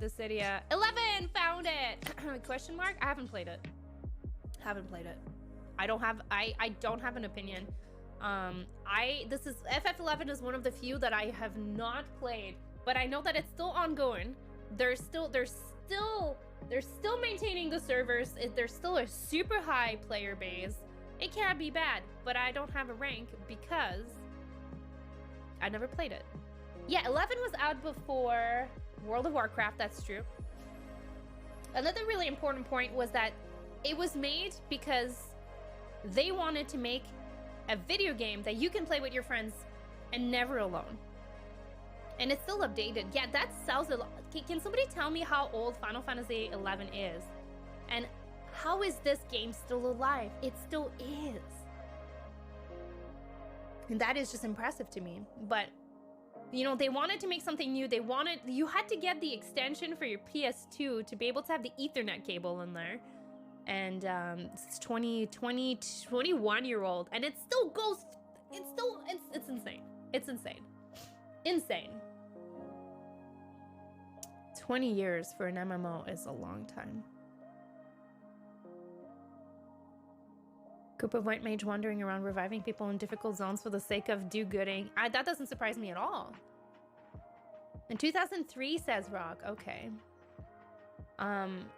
11! Found it! Question mark? I haven't played it. Haven't played it. I don't have an opinion. This is FF11 is one of the few that I have not played, but I know that it's still ongoing. They're still maintaining the servers. There's still a super high player base. It can't be bad, but I don't have a rank because I never played it. Yeah, 11 was out before World of Warcraft, that's true. Another really important point was that it was made because they wanted to make a video game that you can play with your friends and never alone. And it's still updated. Yeah, that sells a lot. Can somebody tell me how old Final Fantasy 11 is? And how is this game still alive? It still is. And that is just impressive to me. But, you know, they wanted to make something new. You had to get the extension for your PS2 to be able to have the Ethernet cable in there. And it's 21-year-old. And it still goes, it's insane. It's insane. Insane. 20 years for an MMO is a long time. Group of white mage wandering around reviving people in difficult zones for the sake of do-gooding. That doesn't surprise me at all. In 2003, says Rock. Okay.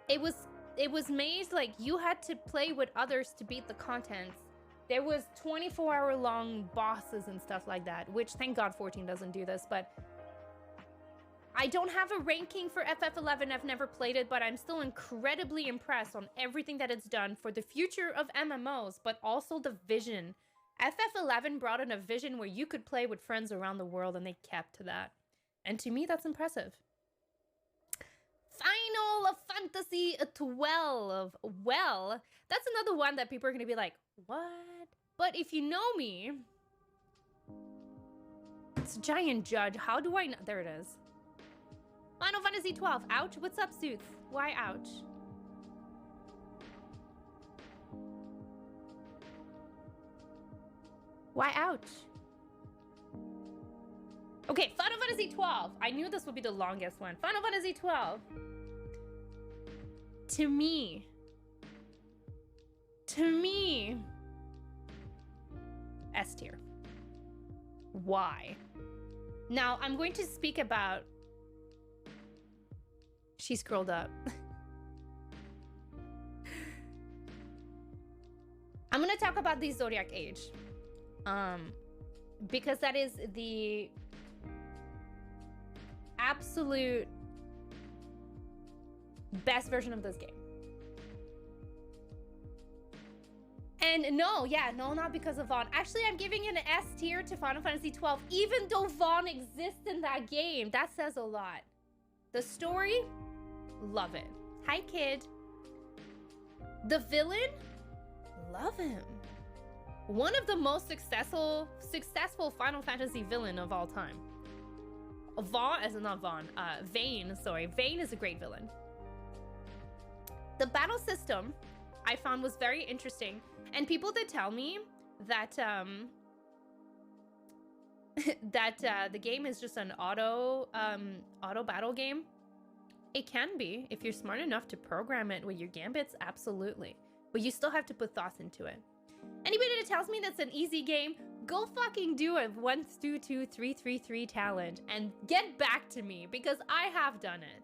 It was made like you had to play with others to beat the contents. There was 24-hour long bosses and stuff like that, which thank God 14 doesn't do this, but I don't have a ranking for FF11. I've never played it, but I'm still incredibly impressed on everything that it's done for the future of MMOs, but also the vision. FF11 brought in a vision where you could play with friends around the world, and they kept to that. And to me, that's impressive. Final Fantasy 12. Well, that's another one that people are going to be like, what? But if you know me, it's a giant judge. How do I know? There it is. Final Fantasy 12. Ouch. What's up, Sooth? Why ouch? Why ouch? Okay, Final Fantasy 12. I knew this would be the longest one. Final Fantasy 12. To me, S tier. Why? Now, I'm going to speak about... She scrolled up. I'm going to talk about the Zodiac Age. Because that is the absolute best version of this game. And no, not because of Vaughn. Actually, I'm giving it an S tier to Final Fantasy 12, even though Vaughn exists in that game. That says a lot. The story, love it. Hi, kid. The villain, love him. One of the most successful Final Fantasy villain of all time. Vayne, sorry. Vayne is a great villain. The battle system I found was very interesting. And people did tell me that that the game is just an auto battle game. It can be if you're smart enough to program it with your gambits, absolutely. But you still have to put thoughts into it. Anybody that tells me that's an easy game, go fucking do a 1, 2, 2, 3, 3, 3 challenge and get back to me, because I have done it.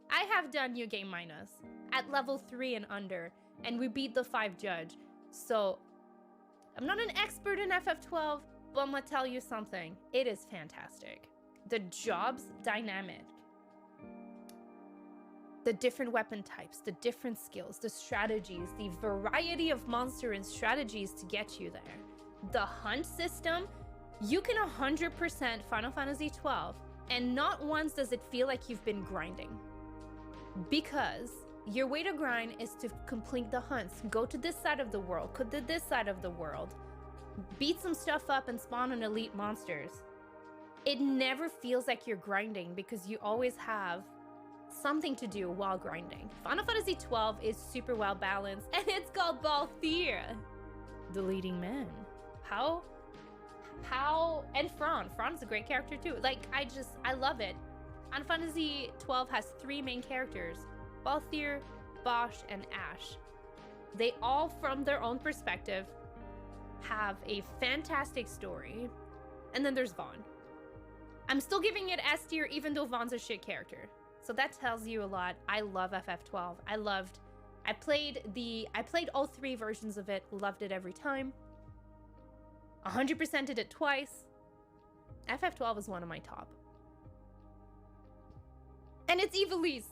I have done New Game Minus at level 3 and under, and we beat the 5 judge. So I'm not an expert in FF12, but I'm gonna tell you something. It is fantastic. The job's dynamic. The different weapon types, the different skills, the strategies, the variety of monster and strategies to get you there. The hunt system, you can 100% Final Fantasy XII, and not once does it feel like you've been grinding. Because your way to grind is to complete the hunts. Go to this side of the world, go to this side of the world, beat some stuff up and spawn on elite monsters. It never feels like you're grinding because you always have something to do while grinding. Final Fantasy XII is super well balanced, and it's called Balthier, the leading man. How, and Fran's a great character too. Like, I love it. Final Fantasy XII has 3 main characters, Balthier, Bosch, and Ash. They all, from their own perspective, have a fantastic story. And then there's Vaughn. I'm still giving it S tier even though Vaughn's a shit character. So that tells you a lot. I love FF12. I played all 3 versions of it, loved it every time. 100%ed it twice. FF12 is one of my top. And it's Ivalice.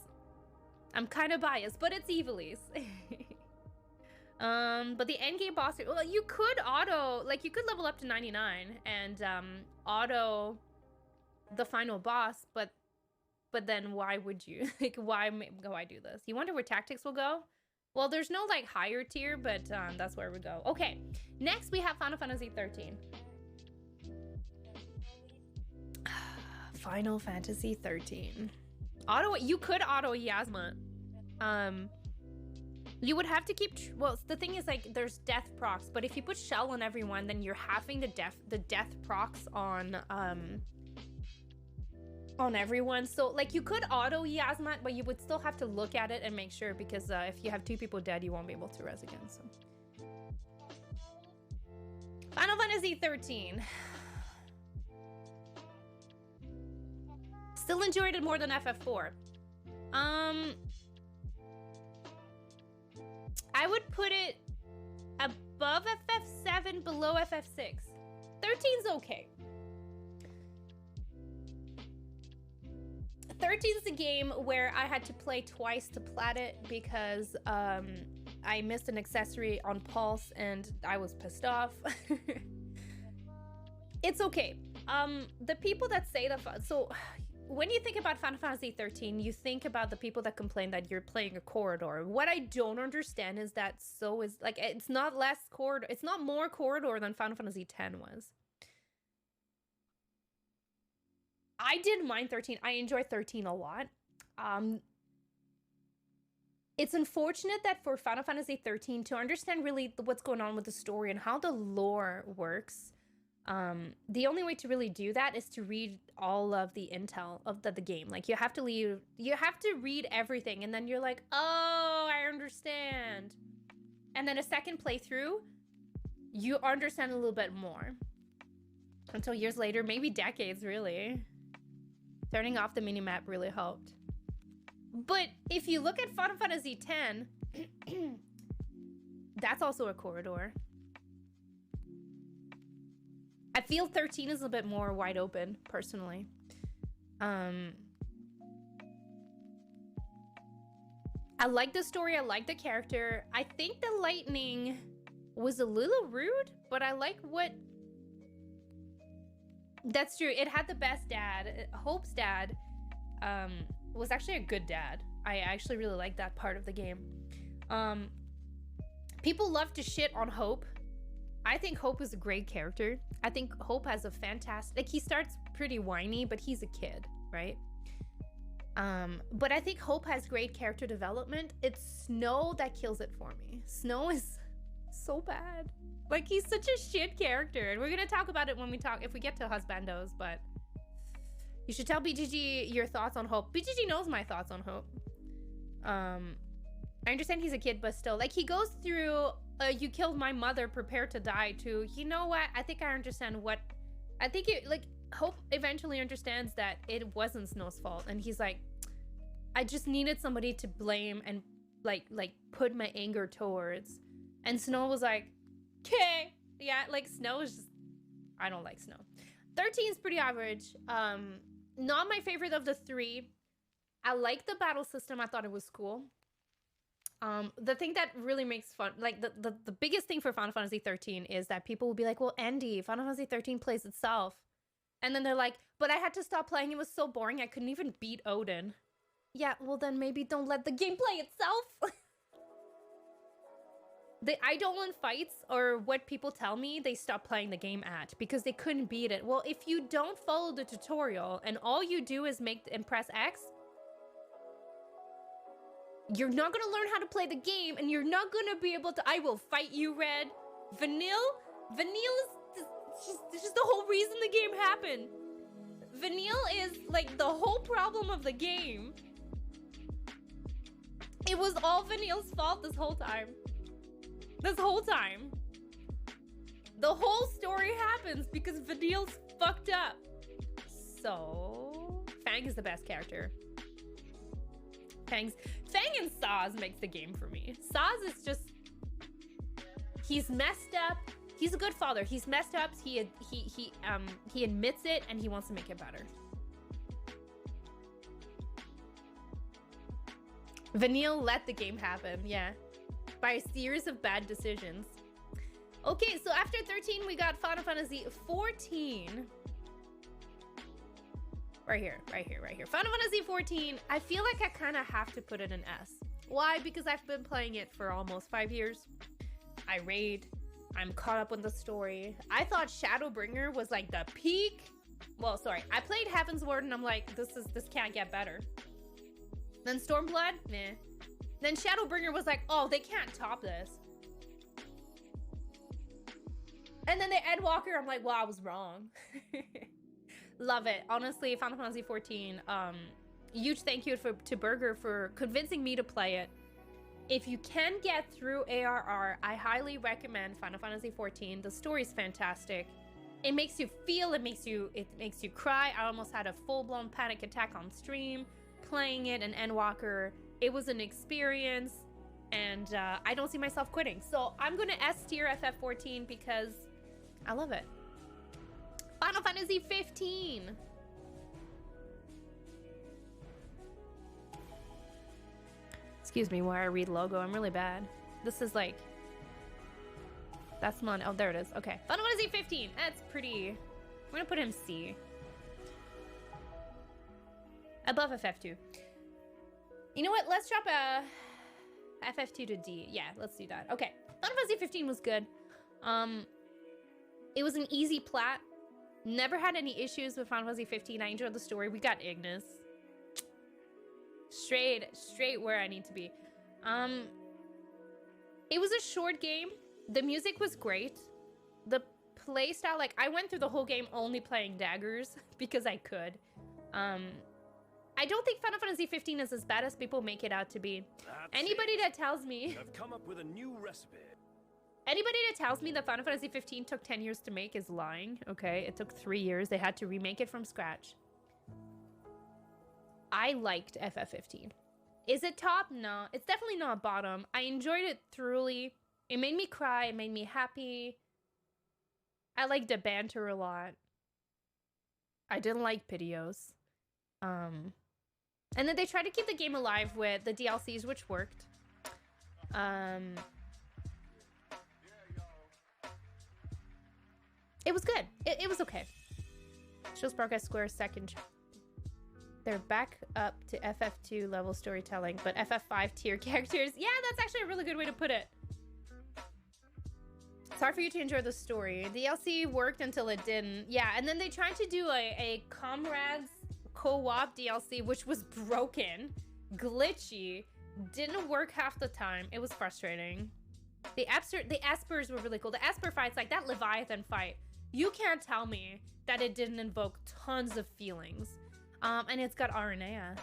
I'm kind of biased, but it's Ivalice. But the endgame boss, well, you could level up to 99 and auto the final boss, but then why would you? Like, why do this? You wonder where tactics will go? Well, there's no like higher tier, but that's where we go. Okay, next we have Final Fantasy 13. Final Fantasy 13. You could auto Yasma. You would have to keep, well, the thing is, like, there's death procs, but if you put shell on everyone, then you're having the death procs on everyone. So, like, you could auto Yasmat, but you would still have to look at it and make sure, because if you have 2 people dead, you won't be able to res again, so. Final Fantasy 13. Still enjoyed it more than FF4. I would put it above FF7, below FF6. 13's okay. 13's the game where I had to play twice to plat it because I missed an accessory on Pulse and I was pissed off. It's okay. The people that say that, so when you think about Final Fantasy 13, you think about the people that complain that you're playing a corridor. What I don't understand is that it's not less corridor, it's not more corridor than Final Fantasy 10 was. I didn't mind 13. I enjoyed 13 a lot. It's unfortunate that for Final Fantasy 13 to understand really what's going on with the story and how the lore works, the only way to really do that is to read all of the intel of the game. Like, you have to read everything, and then you're like, oh, I understand. And then a second playthrough, you understand a little bit more. Until years later, maybe decades, really. Turning off the minimap really helped. But if you look at Final Fantasy X, that's also a corridor. I feel 13 is a bit more wide open, personally. I like the story, I like the character. I think the lightning was a little rude, but I like what... That's true, it had the best dad. Hope's dad was actually a good dad. I actually really like that part of the game. People love to shit on Hope. I think Hope is a great character. I think Hope has a fantastic... Like, he starts pretty whiny, but he's a kid, right? But I think Hope has great character development. It's Snow that kills it for me. Snow is so bad. Like, he's such a shit character. And we're gonna talk about it when we talk, if we get to husbandos, but you should tell BGG your thoughts on Hope. BGG knows my thoughts on Hope. I understand he's a kid, but still, like, he goes through, you killed my mother, prepare to die, to, you know what? I think I understand what, I think it, like, Hope eventually understands that it wasn't Snow's fault. And he's like, I just needed somebody to blame and, like put my anger towards. And Snow was like, okay. Yeah, like, Snow is just, I don't like Snow. 13 is pretty average. Not my favorite of the three. I like the battle system. I thought it was cool. The thing that really makes fun, like the biggest thing for Final Fantasy 13 is that people will be like, well, Endy, Final Fantasy 13 plays itself. And then they're like, but I had to stop playing. It was so boring. I couldn't even beat Odin. Yeah, well then maybe don't let the game play itself. The Eidolon fights, or what people tell me they stopped playing the game at, because they couldn't beat it. Well, if you don't follow the tutorial and all you do is press X, you're not gonna learn how to play the game, and you're not gonna be able to. I will fight you, Red. Vanille is just the whole reason the game happened. Vanille is like the whole problem of the game. It was all Vanille's fault this whole time. This whole time. The whole story happens because Vanille's fucked up. So, Fang is the best character. Fang and Saz makes the game for me. Saz is just, he's messed up. He's a good father. He's messed up. He admits it and he wants to make it better. Vanille let the game happen, yeah. By a series of bad decisions. Okay, so after 13, we got Final Fantasy 14. Right here. Final Fantasy 14, I feel like I kind of have to put it in S. Why? Because I've been playing it for almost 5 years. I raid. I'm caught up with the story. I thought Shadowbringer was like the peak. Well, sorry. I played Heavensward and I'm like, this can't get better. Then Stormblood, meh. Then Shadowbringer was like, oh, they can't top this. And then the Endwalker, I'm like, well, I was wrong. Love it. Honestly, Final Fantasy 14, huge thank you to Burger for convincing me to play it. If you can get through ARR, I highly recommend Final Fantasy 14. The story is fantastic. It makes you feel, it makes you cry. I almost had a full-blown panic attack on stream playing it, and Endwalker. It was an experience, and I don't see myself quitting. So I'm gonna S tier FF14 because I love it. Final Fantasy 15. Excuse me while I read logo. I'm really bad. This is like, that's not, oh, there it is. Okay. Final Fantasy 15. That's pretty. I'm gonna put him C. Above FF2. You know what? Let's drop a FF2 to D. Yeah, let's do that. Okay. Final Fantasy 15 was good. It was an easy plat. Never had any issues with Final Fantasy 15. I enjoyed the story. We got Ignis. Straight where I need to be. It was a short game. The music was great. The playstyle, like, I went through the whole game only playing daggers because I could. I don't think Final Fantasy 15 is as bad as people make it out to be. Anybody that tells me I've come up with a new recipe. Anybody that tells me that Final Fantasy 15 took 10 years to make is lying, okay? It took 3 years. They had to remake it from scratch. I liked FF15. Is it top? No. It's definitely not bottom. I enjoyed it thoroughly. It made me cry. It made me happy. I liked the banter a lot. I didn't like Piteos. And then they tried to keep the game alive with the DLCs, which worked. It was good. It was okay. Shows progress square second. They're back up to FF2 level storytelling, but FF5 tier characters. Yeah, that's actually a really good way to put it. It's hard for you to enjoy the story. DLC worked until it didn't. Yeah, and then they tried to do a Comrades co-op DLC, which was broken, glitchy, didn't work half the time. It was frustrating. The Espers were really cool. The Esper fights, like that Leviathan fight, you can't tell me that it didn't invoke tons of feelings. And it's got Arabea.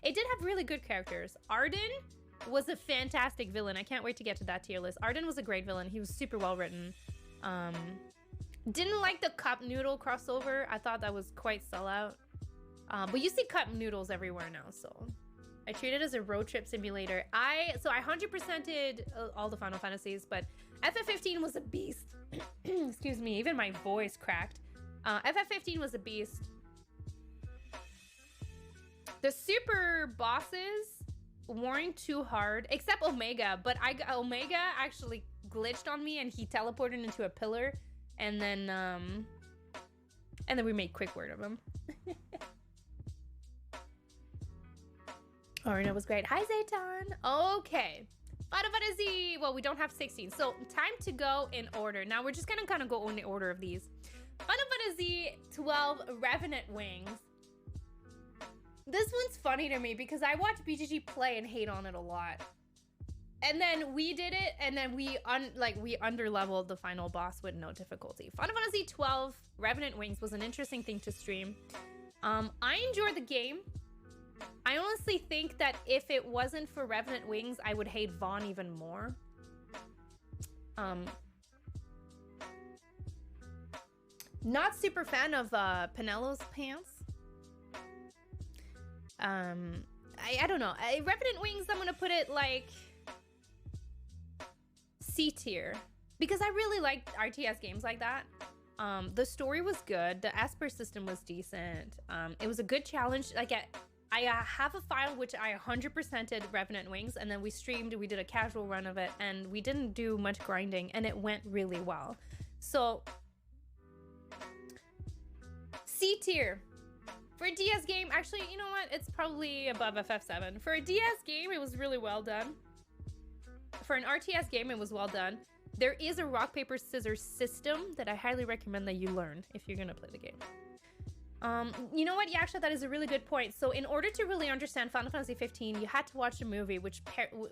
It did have really good characters. Arden was a fantastic villain. I can't wait to get to that tier list. Arden was a great villain. He was super well written. Didn't like the cup noodle crossover. I thought that was quite sellout. But you see cup noodles everywhere now, so I treat it as a road trip simulator. I 100%ed all the Final Fantasies, but FF15 was a beast. Excuse me, even my voice cracked. FF15 was a beast. The super bosses weren't too hard, except Omega, but Omega actually glitched on me and he teleported into a pillar, and then we made quick work of him. Arena was great. Hi, Zayton. Okay. Final Fantasy. Well, we don't have 16. So time to go in order. Now we're just going to kind of go in the order of these. Final Fantasy 12 Revenant Wings. This one's funny to me because I watch BGG play and hate on it a lot. And then we did it, and then we underleveled the final boss with no difficulty. Final Fantasy 12 Revenant Wings was an interesting thing to stream. I enjoyed the game. I honestly think that if it wasn't for Revenant Wings, I would hate Vaughn even more. Not super fan of Penelo's pants. I don't know. Revenant Wings, I'm gonna put it like C tier because I really liked RTS games like that. The story was good. The Esper system was decent. It was a good challenge. Like I have a file which I 100%ed Revenant Wings, and then we did a casual run of it, and we didn't do much grinding, and it went really well. So C tier. For a DS game, actually, you know what? It's probably above FF7. For a DS game, it was really well done. For an RTS game, it was well done. There is a rock, paper, scissors system that I highly recommend that you learn if you're gonna play the game. You know what? Yeah, actually, that is a really good point. So in order to really understand Final Fantasy 15, you had to watch the movie, which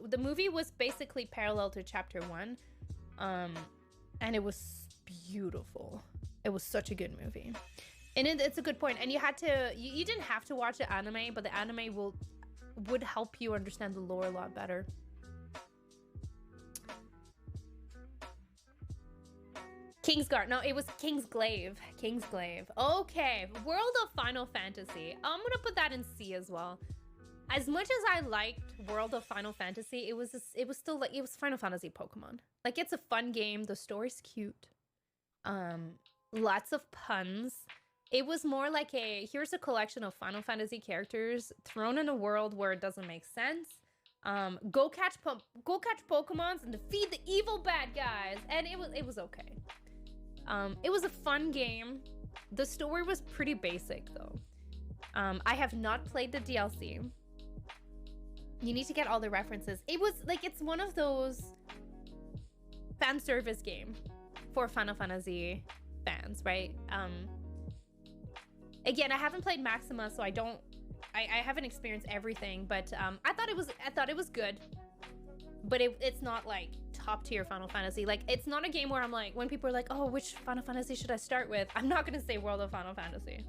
the movie was basically parallel to Chapter 1. And it was beautiful. It was such a good movie. And it's a good point. And you didn't have to watch the anime, but the anime would help you understand the lore a lot better. Kingsguard. No, it was Kingsglaive. Kingsglaive. Okay. World of Final Fantasy. I'm gonna put that in C as well. As much as I liked World of Final Fantasy, it was still like, it was Final Fantasy Pokemon. Like, it's a fun game. The story's cute. Lots of puns. It was more like here's a collection of Final Fantasy characters thrown in a world where it doesn't make sense. Go catch Pokemons and defeat the evil bad guys. And it was okay. It was a fun game. The story was pretty basic though. I have not played the DLC. You need to get all the references. It was like, it's one of those fan service game for Final Fantasy fans, right? Again, I haven't played Maxima, so I haven't experienced everything, but I thought it was good. But it's not like top tier Final Fantasy. Like, it's not a game where I'm like, when people are like, oh, which Final Fantasy should I start with? I'm not gonna say World of Final Fantasy.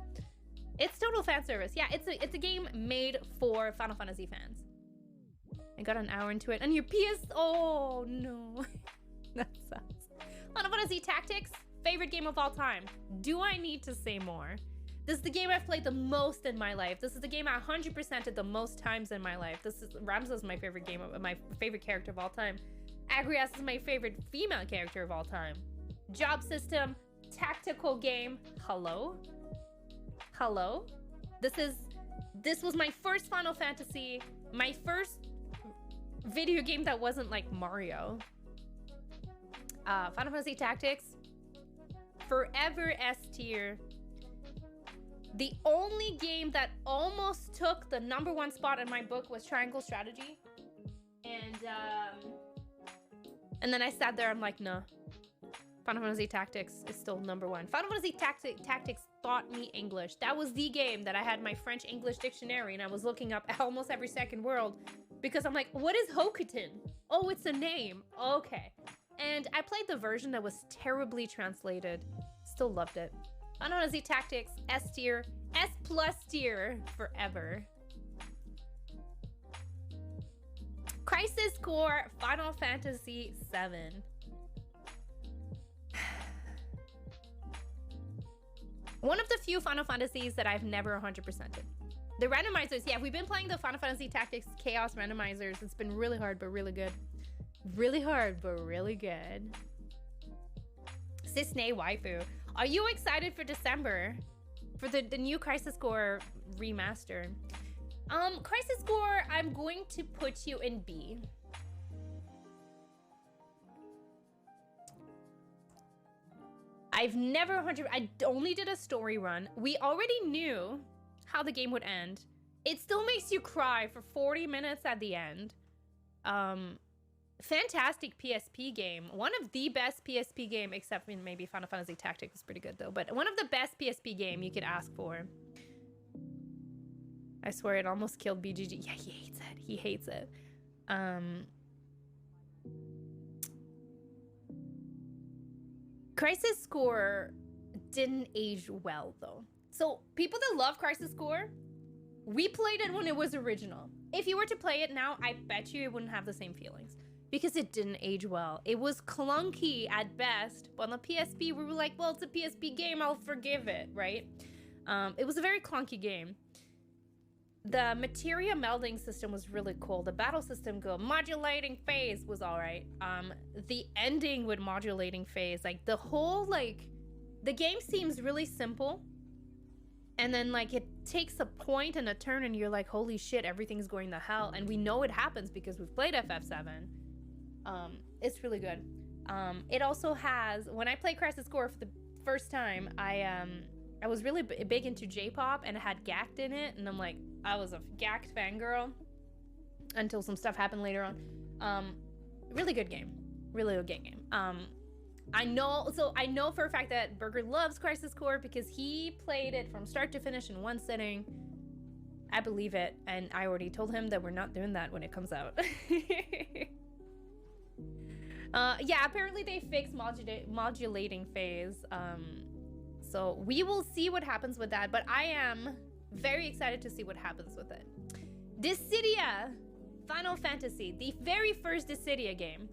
It's total fan service. Yeah, it's a game made for Final Fantasy fans. I got an hour into it, and your PS. Oh no, that sucks. Final Fantasy Tactics, favorite game of all time. Do I need to say more? This is the game I've played the most in my life. This is the game I 100%ed the most times in my life. Ramza is my favorite my favorite character of all time. Agrias is my favorite female character of all time. Job system, tactical game. Hello? Hello? This was my first Final Fantasy, my first video game that wasn't like Mario. Final Fantasy Tactics, forever S tier. The only game that almost took the #1 spot in my book was Triangle Strategy. And then I sat there, I'm like, no. Final Fantasy Tactics is still #1. Final Fantasy Tactics taught me English. That was the game that I had my French-English dictionary and I was looking up almost every second word because I'm like, what is Hokuton? Oh, it's a name. Okay. And I played the version that was terribly translated. Still loved it. Final Fantasy Tactics, S tier, S plus tier forever. Crisis Core, Final Fantasy VII. One of the few Final Fantasies that I've never 100%ed. The randomizers, yeah, we've been playing the Final Fantasy Tactics Chaos randomizers. It's been really hard, but really good. Really hard, but really good. Sisney Waifu. Are you excited for December? For the new Crisis Core remaster? Crisis Core, I'm going to put you in B. I've never I only did a story run. We already knew how the game would end. It still makes you cry for 40 minutes at the end. Fantastic PSP game. One of the best PSP game, except maybe Final Fantasy Tactics is pretty good though, but one of the best PSP game you could ask for. I swear it almost killed BGG. Yeah, he hates it. He hates it. Crisis Core didn't age well though. So people that love Crisis Core, we played it when it was original. If you were to play it now, I bet you it wouldn't have the same feelings because it didn't age well. It was clunky at best, but on the PSP, we were like, well, it's a PSP game, I'll forgive it, right? It was a very clunky game. The materia melding system was really cool. The battle system good. Modulating phase was all right. The ending with modulating phase, like the whole, like, the game seems really simple. And then like it takes a point and a turn and you're like, holy shit, everything's going to hell. And we know it happens because we've played FF7. It's really good. It also has, when I played Crisis Core for the first time, I was really big into J-pop and it had Gact in it. And I'm like, I was a Gact fangirl until some stuff happened later on. Really good game. Really good game. I know for a fact that Burger loves Crisis Core because he played it from start to finish in one sitting. I believe it. And I already told him that we're not doing that when it comes out. Yeah, apparently they fixed modulating phase. So we will see what happens with that, but I am very excited to see what happens with it. Dissidia, Final Fantasy, the very first Dissidia game.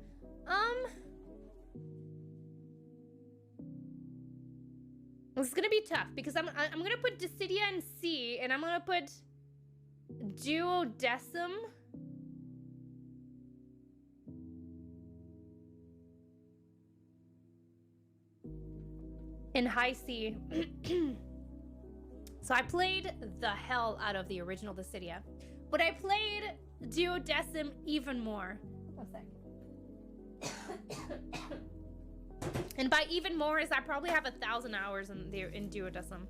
It's gonna be tough because I'm gonna put Dissidia in C, and I'm gonna put Duodecim in high C. So I played the hell out of the original Dissidia, but I played Duodecim even more. One sec. And by even more is I probably have 1,000 hours in Duodecim.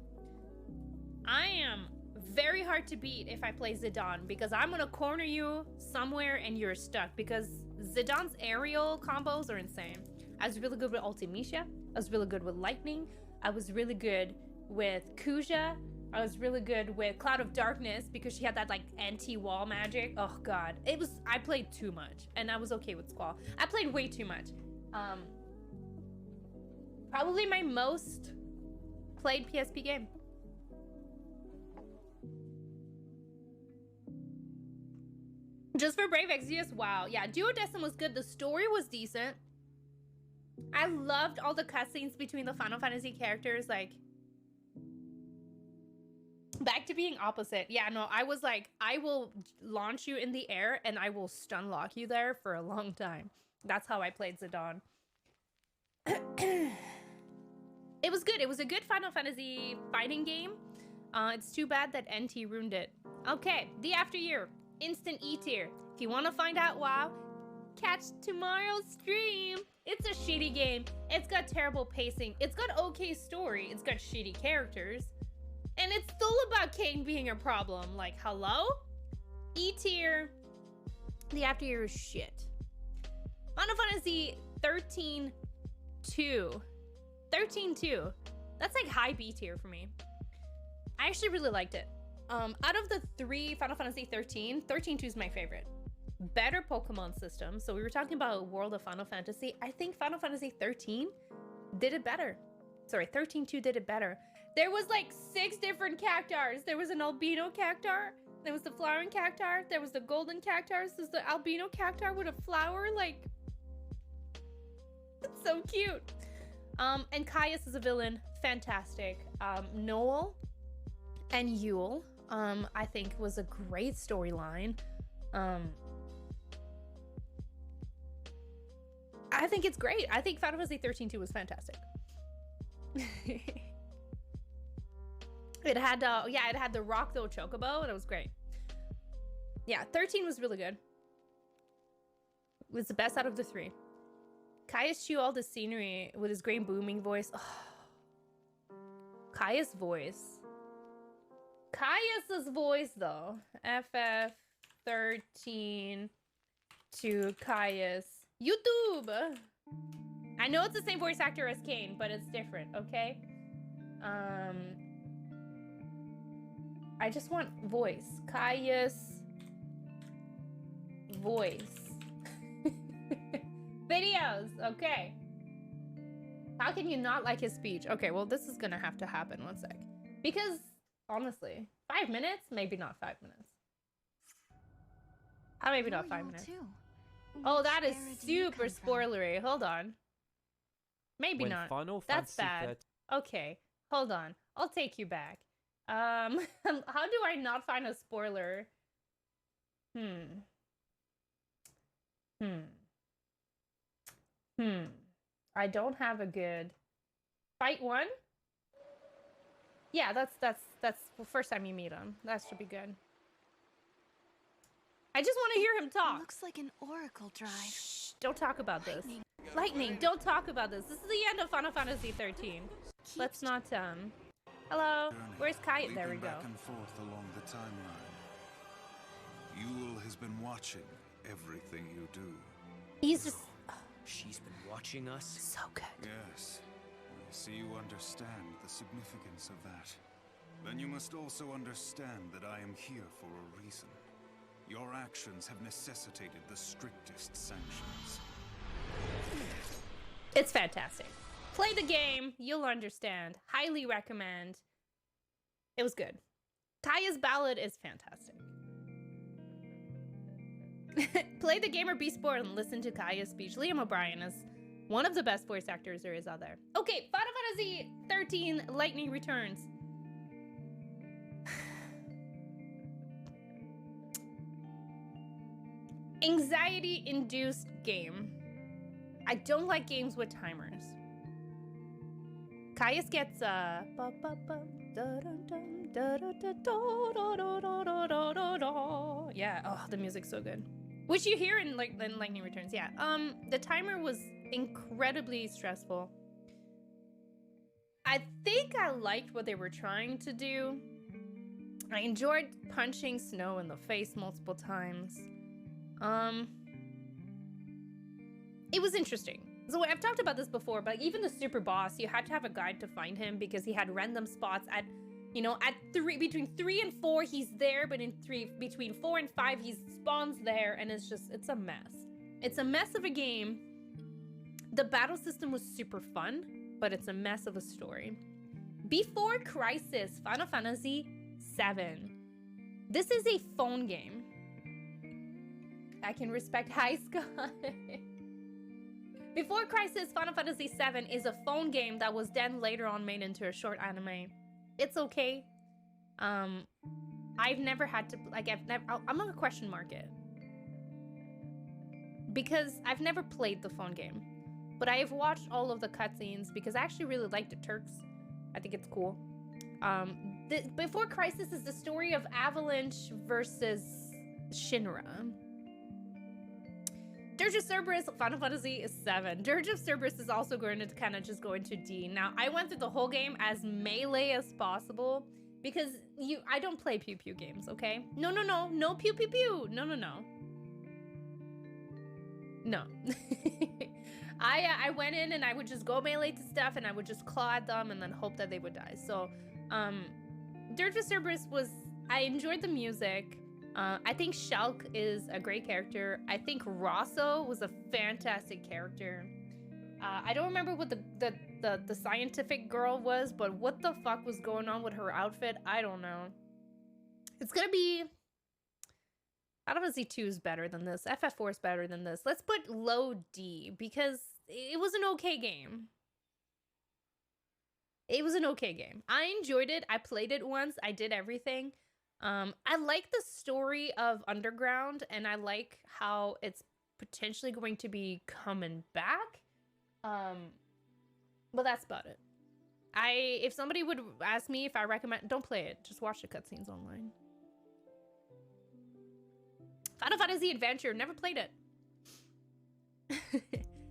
I am very hard to beat if I play Zidane because I'm gonna corner you somewhere and you're stuck because Zidane's aerial combos are insane. I was really good with Ultimecia. I was really good with Lightning. I was really good with Kuja. I was really good with Cloud of Darkness because she had that like anti-wall magic. Oh god. I played too much and I was okay with Squall. I played way too much. Probably my most played PSP game. Just for Brave Exvius, wow. Yeah, Duodecim was good. The story was decent. I loved all the cutscenes between the Final Fantasy characters, like back to being opposite. Yeah, no, I was like, I will launch you in the air and I will stun lock you there for a long time. That's how I played Zidane. It was good. It was a good Final Fantasy fighting game. It's too bad that NT ruined it. Okay, the After Year, instant E tier. If you want to find out WoW, catch tomorrow's stream. It's a shitty game. It's got terrible pacing. It's got okay story. It's got shitty characters. And it's still about Kane being a problem. Like, hello? E tier. The After Year is shit. Final Fantasy 13-2. 13-2. That's like high B tier for me. I actually really liked it. Out of the three Final Fantasy 13, 13-2 is my favorite. better Pokemon system. So we were talking about World of Final Fantasy. I think Final Fantasy 13 did it better. Sorry, 13-2 did it better. There was like 6 different cactars. There was an albino cactar. There was the flowering cactar. There was the golden cactar. There's the albino cactar with a flower. Like, it's so cute. And Caius is a villain. Fantastic. Noel and Yule, I think was a great storyline. I think it's great. I think Final Fantasy 13-2 was fantastic. It had it had the rock though chocobo, and it was great. Yeah, 13 was really good. It was the best out of the 3. Caius chew all the scenery with his great booming voice. Oh. Caius' voice. Caius's voice though. FF13 to Caius. YouTube! I know it's the same voice actor as Kane, but it's different, okay? I just want voice. Caius voice. Videos, okay. How can you not like his speech? Okay, well, this is gonna have to happen. One sec. Because, honestly, 5 minutes? Maybe not 5 minutes. Maybe not 5 minutes. Oh, that is super spoilery. Hold on. Maybe not. That's bad. Okay, hold on. I'll take you back. How do I not find a spoiler? I don't have a good fight one. Yeah, that's the first time you meet him. That should be good. I just want to hear him talk. It looks like an oracle drive. Shh, don't talk about this. Lightning, don't talk about this. This is the end of Final Fantasy 13. Let's not, Hello? Where's Kai? There we go. Back and forth along the timeline. Yule has been watching everything you do. He's just... She's been watching us? So good. Yes. I see you understand the significance of that. Then you must also understand that I am here for a reason. Your actions have necessitated the strictest sanctions. It's fantastic. Play the game, you'll understand. Highly recommend. It was good. Kaya's ballad is fantastic. Play the game or be spoiled and listen to Kaya's speech. Liam O'Brien is one of the best voice actors there is out there. Okay, Final Fantasy 13 Lightning Returns. Anxiety-induced game. I don't like games with timers. Caius gets yeah, oh, the music's so good. Which you hear in Lightning Returns, yeah. The timer was incredibly stressful. I think I liked what they were trying to do. I enjoyed punching Snow in the face multiple times. It was interesting. So I've talked about this before, but even the super boss, you had to have a guide to find him because he had random spots at, you know, at between 3 and 4 he's there, but between 4 and 5 he spawns there, and it's a mess. It's a mess of a game. The battle system was super fun, but it's a mess of a story. Before Crisis, Final Fantasy VII. This is a phone game. I can respect High Scott. Before Crisis, Final Fantasy VII is a phone game that was then later on made into a short anime. It's okay. I've never had to, like, I'm gonna question mark it. Because I've never played the phone game. But I have watched all of the cutscenes because I actually really like the Turks. I think it's cool. Before Crisis is the story of Avalanche versus Shinra. Dirge of Cerberus, Final Fantasy VII. Dirge of Cerberus is also going to kind of just go into D. Now, I went through the whole game as melee as possible because I don't play pew pew games, okay? No pew pew pew. No. I went in and I would just go melee to stuff and I would just claw at them and then hope that they would die. So, Dirge of Cerberus I enjoyed the music. I think Shulk is a great character. I think Rosso was a fantastic character. I don't remember what the scientific girl was, but what the fuck was going on with her outfit? I don't know. It's gonna be... Final Fantasy 2 is better than this. FF4 is better than this. Let's put low D, because it was an okay game. It was an okay game. I enjoyed it. I played it once. I did everything. I like the story of Underground, and I like how it's potentially going to be coming back. But that's about it. If somebody would ask me if I recommend, don't play it. Just watch the cutscenes online. Final Fantasy Adventure, never played it.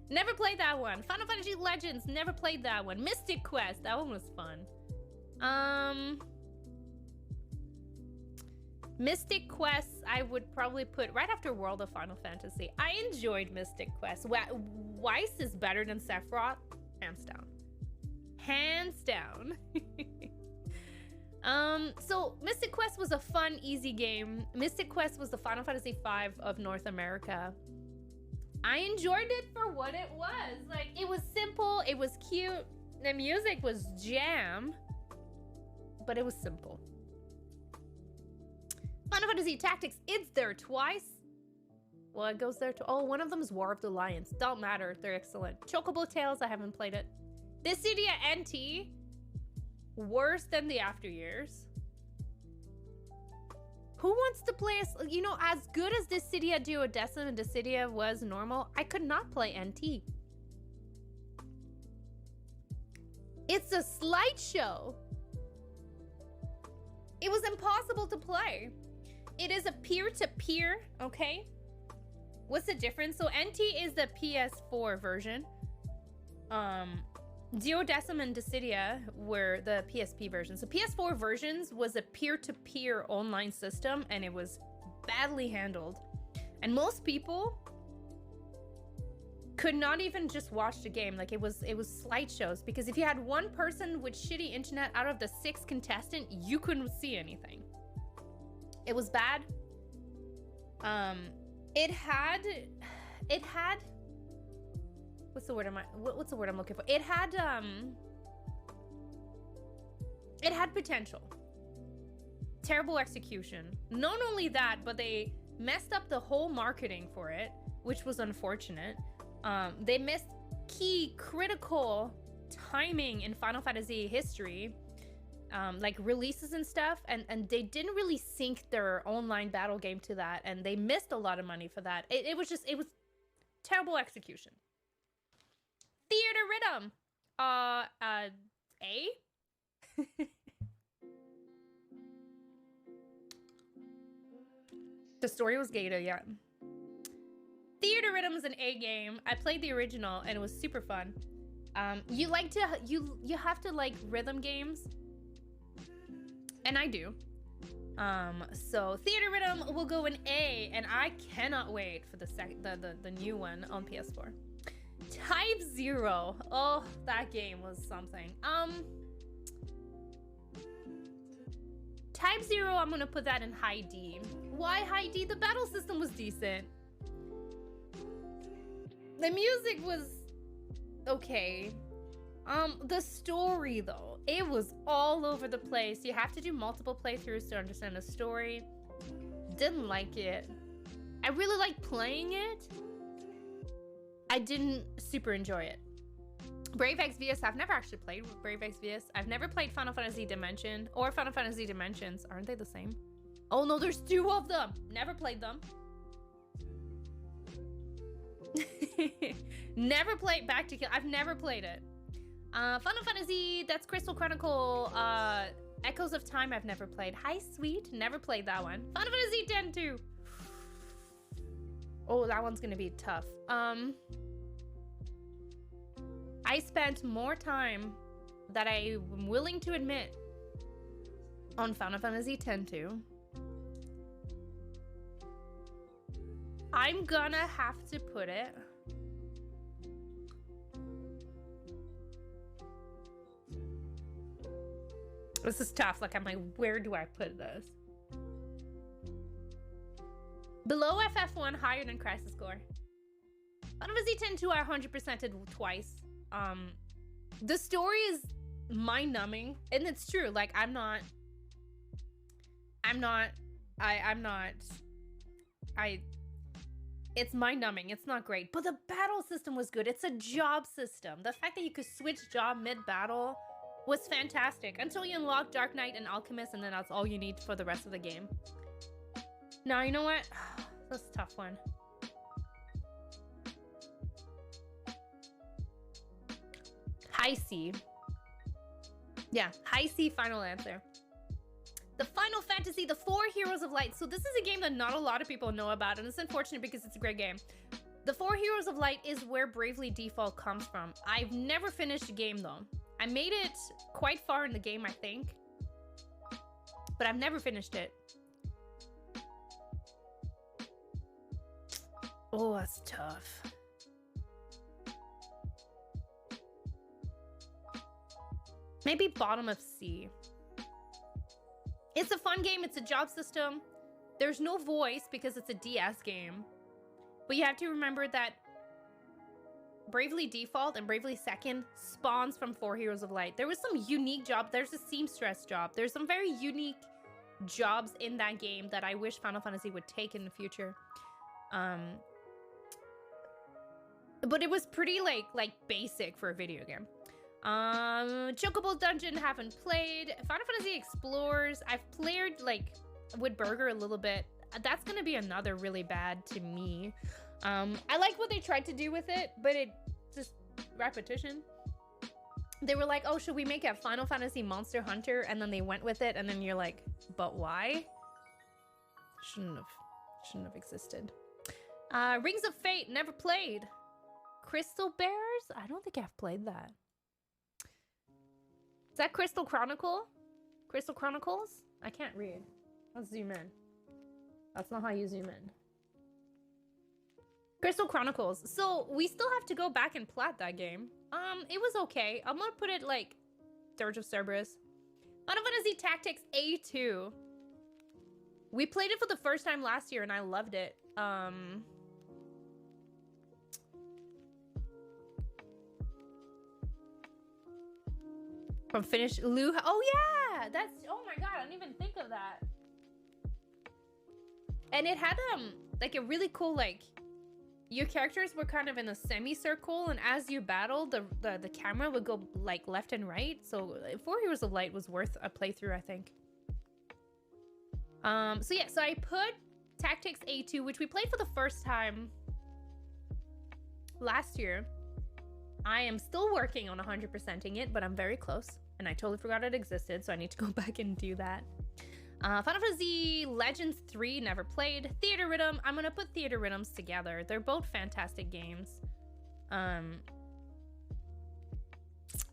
Never played that one. Final Fantasy Legends, never played that one. Mystic Quest, that one was fun. Mystic Quest, I would probably put right after World of Final Fantasy. I enjoyed Mystic Quest. Weiss is better than Sephiroth, hands down. Hands down. So Mystic Quest was a fun, easy game. Mystic Quest was the Final Fantasy V of North America. I enjoyed it for what it was. Like, it was simple, it was cute, the music was jam, but it was simple. Final Fantasy Tactics, it's there twice. Well, it goes there to... Oh, one of them is War of the Lions. Don't matter, they're excellent. Chocobo Tales, I haven't played it. Dissidia NT, worse than the After Years. Who wants to play you know, as good as Dissidia Duodecim and Dissidia was normal, I could not play NT. It's a slideshow. It was impossible to play. It is a peer-to-peer, okay? What's the difference? So NT is the PS4 version. Duodecim and Dissidia were the PSP versions. The PS4 versions was a peer-to-peer online system, and it was badly handled. And most people could not even just watch the game. Like, it was slideshows, because if you had one person with shitty internet out of the 6 contestants, you couldn't see anything. It was bad. It had what's the word I'm looking for? It had potential. Terrible execution. Not only that, but they messed up the whole marketing for it, which was unfortunate. They missed key critical timing in Final Fantasy history, like releases and stuff, and they didn't really sync their online battle game to that, and they missed a lot of money for that. It was terrible execution. Theater Rhythm, A? The story was gated, yeah. Theater Rhythm is an A game. I played the original and it was super fun. You have to like rhythm games, and I do. So Theater Rhythm will go in A, and I cannot wait for the new one on PS4. Type 0. Oh, that game was something. Type 0, I'm gonna put that in high D. Why high D? The battle system was decent. The music was okay. The story though, it was all over the place. You have to do multiple playthroughs to understand the story. Didn't like it. I really liked playing it. I didn't super enjoy it. Brave Exvius, I've never actually played with Brave Exvius. I've never played Final Fantasy Dimension or Final Fantasy Dimensions. Aren't they the same? Oh no, there's 2 of them. Never played them. Never played Back to Kill. I've never played it. Final Fantasy, that's Crystal Chronicle, Echoes of Time, I've never played. Hi Sweet, never played that one. Final Fantasy X too. Oh, that one's gonna be tough. I spent more time that I'm willing to admit on Final Fantasy X too. I'm gonna have to put it this is tough. Like, I'm like, where do I put this? Below FF1, higher than Crisis Core. Final Fantasy X 2 I 100%ed twice. The story is mind-numbing, and it's true. Like, it's mind-numbing. It's not great, but the battle system was good. It's a job system. The fact that you could switch job mid-battle was fantastic until you unlock Dark Knight and Alchemist, and then that's all you need for the rest of the game. Now, you know what? That's a tough one. High C. Yeah, High C, final answer. The Final Fantasy, the 4 Heroes of Light. So this is a game that not a lot of people know about, and it's unfortunate because it's a great game. The 4 Heroes of Light is where Bravely Default comes from. I've never finished the game though. I made it quite far in the game, I think, but I've never finished it. Oh, that's tough. Maybe bottom of C. It's a fun game. It's a job system. There's no voice because it's a DS game. But you have to remember that Bravely Default and Bravely Second spawns from 4 Heroes of Light. There was some unique job. There's a seamstress job. There's some very unique jobs in that game that I wish Final Fantasy would take in the future. But it was pretty like basic for a video game. Chocobo Dungeon, haven't played. Final Fantasy Explorers, I've played like with Burger a little bit. That's gonna be another really bad to me. I like what they tried to do with it, but it just repetition. They were like, oh, should we make a Final Fantasy Monster Hunter? And then they went with it, and then you're like, but why? Shouldn't have existed. Rings of Fate, never played. Crystal Bears? I don't think I've played that. Is that Crystal Chronicle? Crystal Chronicles? I can't read. Let's zoom in. That's not how you zoom in. Crystal Chronicles. So we still have to go back and plat that game. It was okay. I'm gonna put it like Dirge of Cerberus. Final Fantasy Tactics A2. We played it for the first time last year and I loved it. From Finnish Lu. Oh yeah, that's, oh my god, I didn't even think of that. And it had like a really cool, like, your characters were kind of in a semicircle, and as you battled, the camera would go like left and right. So 4 Heroes of Light was worth a playthrough, I think. So yeah, so I put Tactics A2, which we played for the first time last year. I am still working on 100%ing it, but I'm very close. And I totally forgot it existed, so I need to go back and do that. Final Fantasy Legends 3, never played. Theater Rhythm, I'm gonna put Theater Rhythms together. They're both fantastic games. I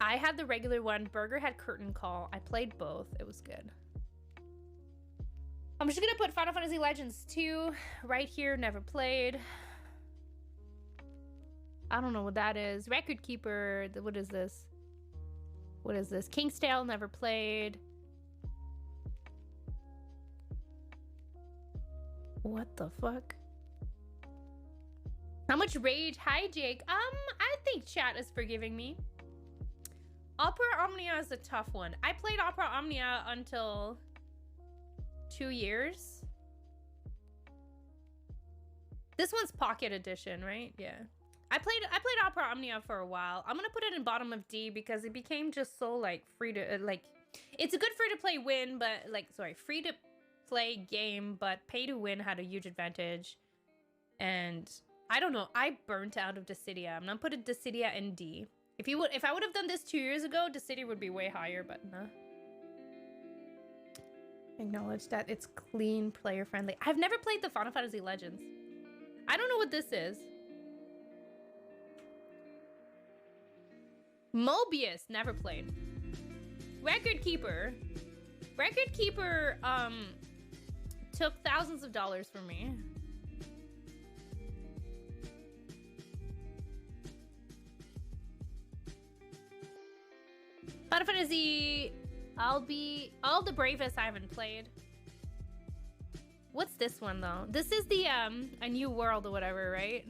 had the regular one. Burger had Curtain Call. I played both. It was good. I'm just gonna put Final Fantasy Legends 2 right here, never played. I don't know what that is. Record Keeper, what is this? What is this? King's Tale, never played. What the fuck? How much rage? Hi, Jake. I think chat is forgiving me. Opera Omnia is a tough one. I played Opera Omnia until 2 years. This one's Pocket Edition, right? Yeah. I played Opera Omnia for a while. I'm gonna put it in bottom of D because it became just so like free to like, it's a good free to play win, but like, sorry, free to play game, but pay to win had a huge advantage. And I don't know, I burnt out of Dissidia. I'm gonna put a Dissidia in D. If I would have done this 2 years ago, Dissidia would be way higher, but no. Acknowledge that it's clean, player friendly. I've never played the Final Fantasy Legends. I don't know what this is. Mobius, never played. Record Keeper took thousands of dollars from me. Final Fantasy, All the Bravest I haven't played. What's this one though? This is the A New World or whatever, right?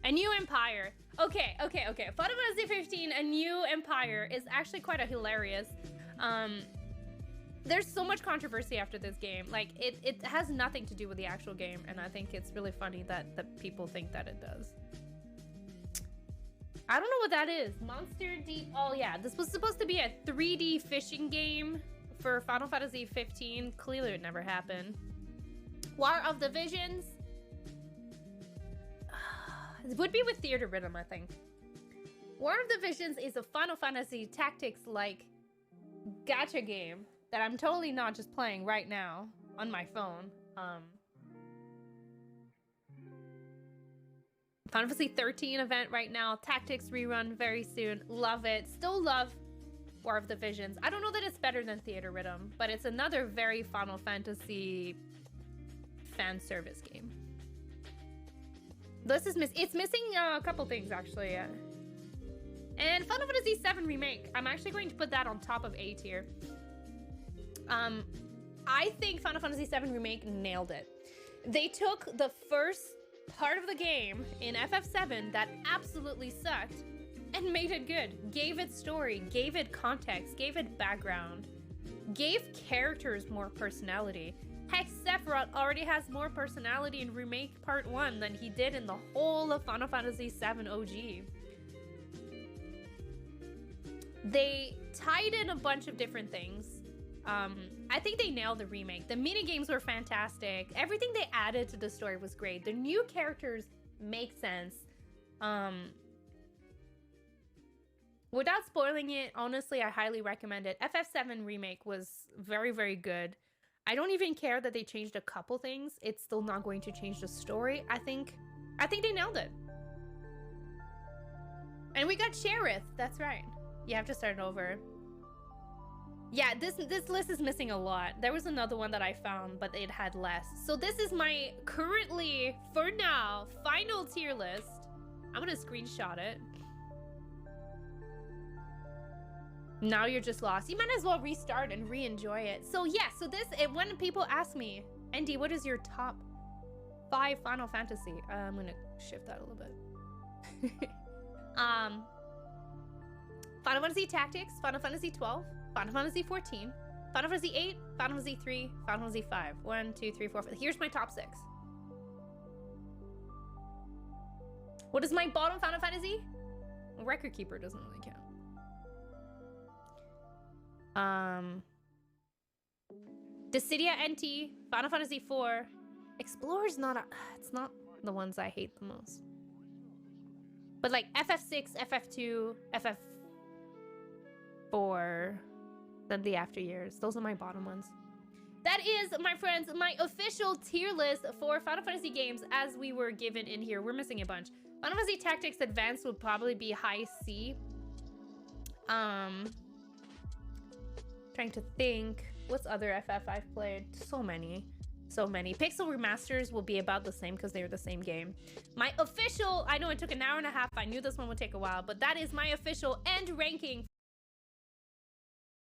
A New Empire. Okay. Final Fantasy 15 A New Empire is actually quite a hilarious. There's so much controversy after this game. Like it has nothing to do with the actual game, and I think it's really funny that people think that it does. I don't know what that is. Monster Deep. Oh yeah, this was supposed to be a 3D fishing game for Final Fantasy 15. Clearly it never happened. War of the Visions. It would be with Theater Rhythm, I think. War of the Visions is a Final Fantasy Tactics-like gacha game that I'm totally not just playing right now on my phone. Final Fantasy 13 event right now. Tactics rerun very soon. Love it. Still love War of the Visions. I don't know that it's better than Theater Rhythm, but it's another very Final Fantasy fan service game. This is it's missing a couple things actually. And Final Fantasy 7 Remake. I'm actually going to put that on top of A tier. I think Final Fantasy 7 Remake nailed it. They took the first part of the game in FF7 that absolutely sucked and made it good. Gave it story, gave it context, gave it background, gave characters more personality. Heck, Sephiroth already has more personality in Remake Part 1 than he did in the whole of Final Fantasy 7 OG. They tied in a bunch of different things. I think they nailed the remake. The minigames were fantastic. Everything they added to the story was great. The new characters make sense. Without spoiling it, honestly, I highly recommend it. FF7 Remake was very, very good. I don't even care that they changed a couple things. It's still not going to change the story. I think they nailed it. And we got Sheriff. That's right. You have to start over. Yeah, this list is missing a lot. There was another one that I found, but it had less. So this is my currently, for now, final tier list. I'm gonna screenshot it. Now you're just lost. You might as well restart and re-enjoy it. So yeah, so when people ask me, Endy, what is your top 5 Final Fantasy? I'm gonna shift that a little bit. Final Fantasy Tactics, Final Fantasy 12, Final Fantasy 14, Final Fantasy 8, Final Fantasy 3, Final Fantasy 5. 1, 2, 3, 4, 5. Here's my top 6. What is my bottom Final Fantasy? Record Keeper doesn't really count. Dissidia NT, Final Fantasy 4. Explorer's not it's not the ones I hate the most. But like FF6, FF2, FF4, then the after years. Those are my bottom ones. That is, my friends, my official tier list for Final Fantasy games as we were given in here. We're missing a bunch. Final Fantasy Tactics Advanced would probably be high C. Trying to think. What's other FF I've played? So many. Pixel Remasters will be about the same because they're the same game. My official, I know it took an hour and a half. I knew this one would take a while, but that is my official end ranking